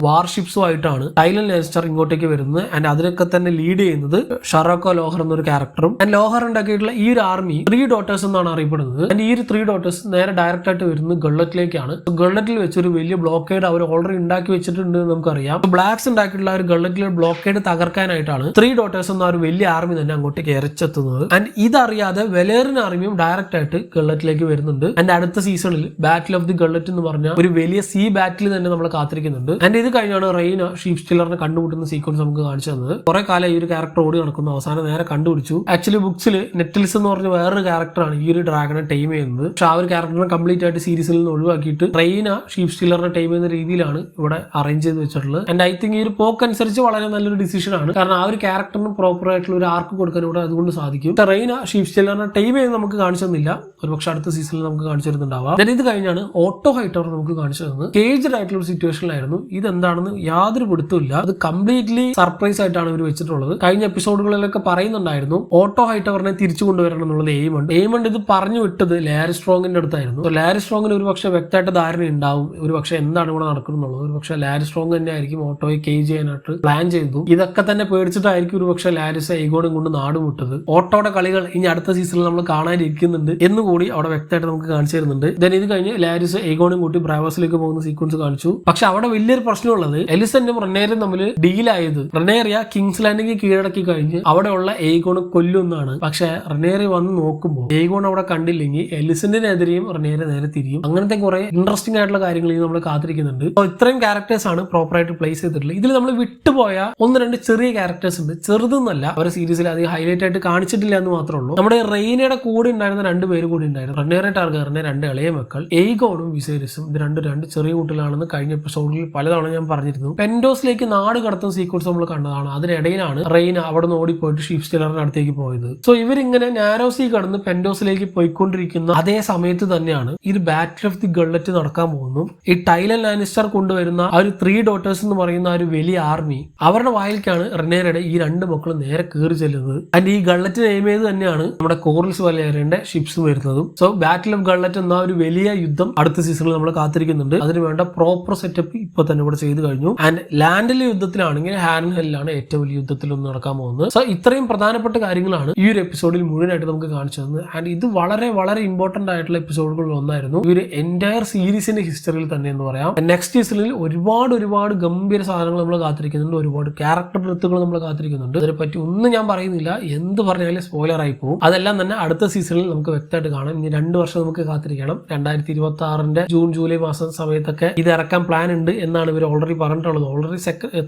A: വാർഷിപ്സുമായിട്ടാണ് ടൈലൻ ലാനിസ്റ്റർ ഇങ്ങോട്ടേക്ക് വരുന്നത്. ആൻഡ് അതിനൊക്കെ തന്നെ ലീഡ് ചെയ്യുന്നത് ഷറോക്കോ ലോഹർ എന്നൊരു ക്യാരക്ടറും. ആൻഡ് ലോഹർ ഉണ്ടാക്കിയിട്ടുള്ള ഈ ഒരു ആർമി 3 ഡോട്ടേഴ്സ് എന്നാണ് അറിയപ്പെടുന്നത്. ആൻഡ് ഈ ഒരു 3 ഡോട്ടേഴ്സ് നേരെ ഡയറക്റ്റ് ആയിട്ട് വരുന്നത് ഗള്ളറ്റിലേക്കാണ്. ഗള്ളറ്റിൽ വെച്ച് ഒരു വലിയ ബ്ലോക്കേഡ് അവർ ഓൾറെഡി ഉണ്ടാക്കി വെച്ചിട്ടുണ്ട് എന്ന് നമുക്കറിയാം. ബ്ലാക്സ് ഉണ്ടാക്കിയിട്ടുള്ള ഒരു ഗള്ളറ്റിലെ ബ്ലോക്കേഡ് തകർക്കാനായിട്ടാണ് 3 ഡോട്ടേഴ്സ് എന്ന ഒരു വലിയ ആർമി തന്നെ അങ്ങോട്ടേക്ക് ഇരച്ചെത്തുന്നത്. ആൻഡ് ഇതറിയാതെ വെലേറിൻ ആർമിയും ഡയറക്റ്റ് ആയിട്ട് ഗള്ളറ്റിലേക്ക് വരുന്നുണ്ട്. ആൻഡ് അടുത്ത സീസണിൽ ബാറ്റിൽ ഓഫ് ദി ഗള്ളറ്റ് എന്ന് പറഞ്ഞ ഒരു വലിയ സീ ബാറ്റിൽ തന്നെ നമ്മൾ കാത്തിരിക്കുന്നുണ്ട്. ആൻഡ് ഇത് കഴിഞ്ഞാണ് റെയ്ന ഷീപ്പ് സ്റ്റില്ലറിനെ കണ്ടുമുട്ടുന്ന സീക്വൻസ് നമുക്ക് കാണിച്ചു തന്നത്. കുറെ കാലം ഈ ഒരു ക്യാരക്ടർ ഓടി നടക്കുന്നു, അവസാനം നേരെ കണ്ടുപിടിച്ചു. ആക്ച്വലി ബുക്സിൽ നെറ്റിൽസ് എന്ന് പറഞ്ഞ വേറൊരു ക്യാരക്ടറാണ് ഈ ഒരു ഡ്രാഗനെ ടൈം ചെയ്യുന്നത്. പക്ഷെ ആ ഒരു ക്യാരക്ടറിനെ കംപ്ലീറ്റ് ആയിട്ട് സീരീസിൽ നിന്ന് ഒഴിവാക്കിയിട്ട് റെയ്ന ഷീപ്പ് സ്റ്റില്ലറിനെ ടൈം ചെയ്യുന്ന രീതിയിലാണ് ഇവിടെ അറേഞ്ച് ചെയ്ത് വെച്ചിട്ടുള്ളത്. ആൻഡ് ഐ തിങ്ക് ഈ ഒരു പോക്ക് അനുസരിച്ച് വളരെ നല്ലൊരു ഡിസിഷൻ ആണ്. കാരണം ആ ഒരു ക്യാരക്ടറിന് പ്രോപ്പർ ആയിട്ടുള്ള ഒരു ആർക്ക് കൊടുക്കാൻ ഇവിടെ അതുകൊണ്ട് സാധിക്കും. റെയ്ന ഷീപ്പ് സ്റ്റില്ലറിനെ ടൈം ചെയ്യുന്നത് നമുക്ക് കാണിച്ചു തന്നില്ല. ഒരു പക്ഷെ അടുത്ത സീസണിൽ നമുക്ക് കാണിച്ചു തരുന്നുണ്ടാവാം. ഇത് കഴിഞ്ഞാണ് ഓട്ടോ ഹൈറ്റവർ നമുക്ക് കാണിച്ചു തരുന്നത് കേജ്ഡ് ആയിട്ടുള്ള ഒരു സിറ്റുവേഷനിലായിരുന്നു. ഇതെന്താണെന്ന് യാതൊരു പിടുത്തമില്ല. അത് കംപ്ലീറ്റ്ലി സർപ്രൈസ് ആയിട്ടാണ് ഇവർ വെച്ചിട്ടുള്ളത്. കഴിഞ്ഞ എപ്പിസോഡുകളിലൊക്കെ പറയുന്നുണ്ടായിരുന്നു ഓട്ടോ ഹൈറ്റവറിനെ തിരിച്ചു കൊണ്ടുവരണം എന്നുള്ളത് എയ്മണ്ട് ഇത് പറഞ്ഞു വിട്ടത് ലാരി സ്ട്രോങ്ങിന്റെ അടുത്തായിരുന്നു. ലാരി സ്ട്രോങ്ങിന് ഒരു പക്ഷേ വ്യക്തമായിട്ട് ധാരണ ഉണ്ടാവും ഒരു പക്ഷേ എന്താണ് ഇവിടെ നടക്കുന്നുള്ളത്. ഒരു പക്ഷേ ലാരി സ്ട്രോങ് തന്നെ ആയിരിക്കും ഓട്ടോയെ കേജ് ചെയ്യാനായിട്ട് പ്ലാൻ ചെയ്തു. ഇതൊക്കെ തന്നെ പേടിച്ചിട്ടായിരിക്കും ഒരു പക്ഷേ ലാരിസ് എയ്ഗോണും കൊണ്ട് നാടും വിട്ടത്. ഓട്ടോയുടെ കളികൾ ഇനി അടുത്ത സീസണിൽ നമ്മൾ കാണാനിരിക്കുന്നുണ്ട് എന്നുകൂടി അവിടെ വ്യക്തമായിട്ട് നമുക്ക് കാണിച്ചു തരുന്നുണ്ട്. ദെൻ ഇത് കഴിഞ്ഞ് ലാരിസ് എയ്ഗോണും കൂട്ടി ബ്രാവസിലേക്ക് പോകുന്ന സീക്വൻസ് കാണിച്ചു. പക്ഷെ അവിടെ വലിയൊരു പ്രശ്നമുള്ളത് എലിസനും റെനേരും തമ്മിൽ ഡീലായത്. റെനേറിയ കിങ്സ് ലാൻഡിംഗ് കീഴടക്കി കഴിഞ്ഞ് അവിടെയുള്ള എയ്ഗോണ് കൊല്ലുന്നതാണ്. പക്ഷെ റെനേറി വന്ന് നോക്കുമ്പോൾ എയ്ഗോൺ അവിടെ കണ്ടില്ലെങ്കിൽ എലിസന്റിനെതിരെയും റെനേരെ നേരെ തിരിയും. അങ്ങനത്തെ കുറെ ഇൻട്രസ്റ്റിംഗ് ആയിട്ടുള്ള കാര്യങ്ങൾ നമ്മൾ കാത്തിരിക്കുന്നുണ്ട്. ഇത്രയും ക്യാരക്ടേഴ്സ് ആണ് പ്രോപ്പർ ആയിട്ട് പ്ലേസ് ചെയ്തിട്ടുള്ളത്. ഇതിൽ നമ്മൾ വിട്ടുപോയ 1-2 ചെറിയ ക്യാരക്ടേഴ്സ് ഉണ്ട്. ചെറുതെന്നല്ല, അവരെ സീരീസിൽ അധികം ഹൈലൈറ്റ് ആയിട്ട് കാണിച്ചിട്ടില്ല എന്ന് മാത്രമേ ഉള്ളൂ. നമ്മുടെ റെയ്നയുടെ കൂടെ ഉണ്ടായിരുന്ന 2 പേര് കൂടി ഉണ്ടായിരുന്നു. റെനേറെ ടാർഗറിന്റെ 2 ഇളയ മക്കൾ എയ്ഗോണും വിസേരിസും. ഇത് രണ്ട് ചെറിയ കുട്ടികളാണെന്ന് കഴിഞ്ഞ എപ്പിസോഡിൽ പലതവണ ഞാൻ പറഞ്ഞിരുന്നു. പെൻഡോസിലേക്ക് നാട് കടത്തുന്ന സീക്വൻസ് നമ്മൾ കണ്ടതാണ്. അതിനിടയിലാണ് റെയ്ന അവിടെ നിന്ന് ഓടിപ്പോയിട്ട് ഷീഫ് സ്റ്റീലറിന്റെ അടുത്തേക്ക് പോയത്. സോ ഇവരിങ്ങനെ നാരോസി കടന്ന് പെൻഡോസിലേക്ക് പോയിക്കൊണ്ടിരിക്കുന്ന അതേ സമയത്ത് തന്നെയാണ് ഈ ബാറ്റിൽ ഓഫ് ദി ഗള്ളറ്റ് നടക്കാൻ പോകുന്നു. ഈ ടൈലൻ ലാനിസ്റ്റർ കൊണ്ടുവരുന്ന ആ ഒരു 3 ഡോട്ടേഴ്സ് എന്ന് പറയുന്ന ഒരു വലിയ ആർമി, അവരുടെ വായിലേക്കാണ് റെനേറയുടെ ഈ 2 മക്കളും നേരെ കയറി ചെല്ലുന്നത്. ആൻഡ് ഈ ഗള്ളറ്റിന് എയിം ചെയ്ത് തന്നെയാണ് നമ്മുടെ കോറൽസ് വലേറിയന്റെ ഷിപ്സ് വരുന്നതും. സോ ബാറ്റിൽ ഓഫ് ഗള്ളറ്റ് എന്ന ഒരു വലിയ യുദ്ധം അടുത്ത സീസണിൽ നമ്മൾ കാത്തിരിക്കുന്നുണ്ട്. അതിന് വേണ്ട പ്രോപ്പർ സെറ്റപ്പ് ഇപ്പൊ തന്നെ ഇവിടെ ചെയ്തു കഴിഞ്ഞു. ആൻഡ് ലാൻഡിലെ യുദ്ധത്തിലാണെങ്കിൽ ഹാരൻ ഹെല്ലാണ് ഏറ്റവും വലിയ യുദ്ധത്തിലൊന്നും നടക്കാൻ പോകുന്നത്. സോ ഇത്രയും പ്രധാനപ്പെട്ട കാര്യങ്ങളാണ് ഈ ഒരു എപ്പിസോഡിൽ മുഴുവനായിട്ട് നമുക്ക് കാണിച്ചു തന്നത്. ആൻഡ് ഇത് വളരെ വളരെ ഇമ്പോർട്ടന്റ് ആയിട്ടുള്ള എപ്പിസോഡുകളിൽ ഒന്നായിരുന്നു ഈ ഒരു എൻറ്റയർ സീരീസിന്റെ ഹിസ്റ്ററിയിൽ തന്നെ എന്ന് പറയാം. നെക്സ്റ്റ് സീസണിൽ ഒരുപാട് ഗംഭീര സാധനങ്ങൾ നമ്മൾ കാത്തിരിക്കുന്നുണ്ട്. ഒരുപാട് ക്യാരക്ടർ ഡെത്തുകൾ നമ്മൾ കാത്തിരിക്കുന്നുണ്ട്. അതിനെപ്പറ്റി ഒന്നും ഞാൻ പറയുന്നില്ല, എന്ത് പറഞ്ഞാലും സ്പോയിലർ ആയി പോകും. അതെല്ലാം തന്നെ അടുത്ത സീസണിൽ നമുക്ക് വ്യക്തമായിട്ട് കാണാം. ഇനി 2 വർഷം നമുക്ക് കാത്തിരിക്കണം. 2026 ജൂൺ ജൂലൈ മാസം സമയത്തൊക്കെ ഇത് ഇറക്കാൻ പ്ലാൻ ഉണ്ട് എന്നാണ് ഇവർ ഓൾറെഡി പറഞ്ഞിട്ടുള്ളത്. ഓൾറെഡി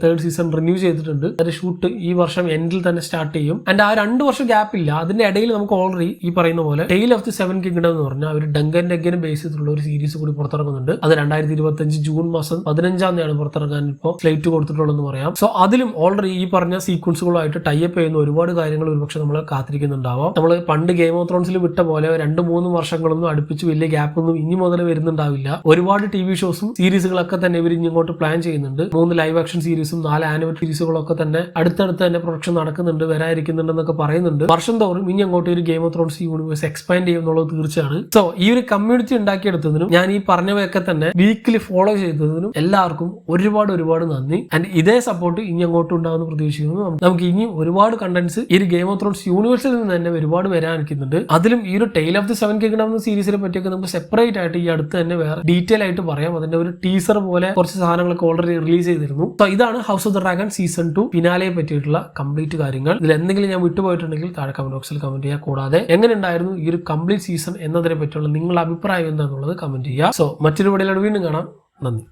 A: 3rd സീസൺ റിന്യൂ ചെയ്തിട്ടുണ്ട്. അതിന്റെ ഷൂട്ട് ഈ വർഷം എൻഡിൽ തന്നെ സ്റ്റാർട്ട് ചെയ്യും. ആൻഡ് ആ 2 വർഷം ഗ്യാപ്പ് ഇല്ല. അതിന്റെ ഇടയിൽ നമുക്ക് ഓൾറെഡി ഈ പറയുന്ന പോലെ ടെയിൽ ഓഫ് ദി 7 കിങ്ഡം എന്ന് പറഞ്ഞാൽ അവർ ഡങ്കൻ ഡെഗനെ ബേസ് ചെയ്തിട്ടുള്ള ഒരു സീരീസ് കൂടി പുറത്തിറങ്ങുന്നുണ്ട്. അത് 2025 ജൂൺ മാസം 15 പുറത്തിറങ്ങാൻ ഇപ്പോൾ സ്ലേറ്റ് കൊടുത്തിട്ടുള്ളതെന്ന് പറയാം. സോ അതിലും ഓൾറെഡി ഈ പറഞ്ഞ സീക്വൻസുകളായിട്ട് ടൈപ്പ് ചെയ്യുന്ന ഒരുപാട് കാര്യങ്ങൾ ഒരുപക്ഷെ നമ്മൾ കാത്തിരിക്കുന്നുണ്ടാവാം. നമ്മൾ പണ്ട് ഗെയിം ഓഫ് ത്രോൺസിൽ വിട്ട പോലെ 2-3 വർഷങ്ങളൊന്നും അടുപ്പിച്ച് വലിയ ഗ്യാപ്പ് ഒന്നും ഇനി മുതൽ വരുന്നുണ്ടാവില്ല. ഒരുപാട് TV ഷോസും സീരീസുകളൊക്കെ തന്നെ ഇവർ ഇങ്ങോട്ട് പ്ലാൻ ചെയ്യുന്നുണ്ട്. 3 ലൈവ് ആക്ഷൻ സീരീസും 4 ആനിമേറ്റ് സീരീസുകളൊക്കെ തന്നെ അടുത്തടുത്ത് തന്നെ പ്രൊഡക്ഷൻ നടക്കുന്നുണ്ട്, വരാതിരിക്കുന്നുണ്ടെന്നൊക്കെ പറയുന്നുണ്ട്. വർഷം തോറും ഇനി അങ്ങോട്ട് ഒരു game of Thrones universe expand ചെയ്യും എന്നുള്ളത് തീർച്ചയാണ്. സോ ഈ ഒരു കമ്മ്യൂണിറ്റി ഉണ്ടാക്കിയെടുത്തതിനും ഞാൻ ഈ പറഞ്ഞവയൊക്കെ തന്നെ വീക്കിലി ഫോളോ ചെയ്തതിനും എല്ലാവർക്കും ഒരുപാട് നന്ദി. ആൻഡ് ഇതേ സപ്പോർട്ട് ഇനി അങ്ങോട്ട് ഉണ്ടാകുന്ന പ്രതീക്ഷിക്കുന്നു. നമുക്ക് ഇനി ഒരുപാട് കണ്ടന്റ്സ് ഈ ഒരു ഗെയിം ഓഫ് ത്രോൺസ് യൂണിവേഴ്സിൽ നിന്ന് തന്നെ ഒരുപാട് വരാനിരിക്കുന്നുണ്ട്. അതിലും ഈ ഒരു ടെയിൽ ഓഫ് ദി 7 കിങ്ഡം എന്ന സീരീസിനെ പറ്റിയൊക്കെ നമുക്ക് സെപ്പറേറ്റ് ആയിട്ട് ഈ അടുത്ത് തന്നെ വേറെ ഡീറ്റെയിൽ ആയിട്ട് പറയാം. അതിന്റെ ഒരു ടീസർ പോലെ കുറച്ച് സാധനങ്ങളൊക്കെ ഓൾറെഡി റിലീസ് ചെയ്തിരുന്നു. സോ ഇതാണ് house of the dragon season 2 ഫിനാലയെ പറ്റിയിട്ടുള്ള കംപ്ലീറ്റ് കാര്യങ്ങൾ. ഇതിൽ എന്തെങ്കിലും ഞാൻ വിട്ടുപോയിട്ടുണ്ടെങ്കിൽ താഴെ കമന്റ് ബോക്സിൽ കമന്റ് ചെയ്യുക. കൂടാതെ എങ്ങനെ ഉണ്ടായിരുന്നു ഈ ഒരു കംപ്ലീറ്റ് സീസൺ എന്നതിനെ പറ്റിയുള്ള നിങ്ങളുടെ അഭിപ്രായം എന്താണെന്നുള്ളത് കമന്റ് ചെയ്യുക. സോ മറ്റൊരു വീഡിയോയിലൂടെ വീണ്ടും കാണാം. നന്ദി.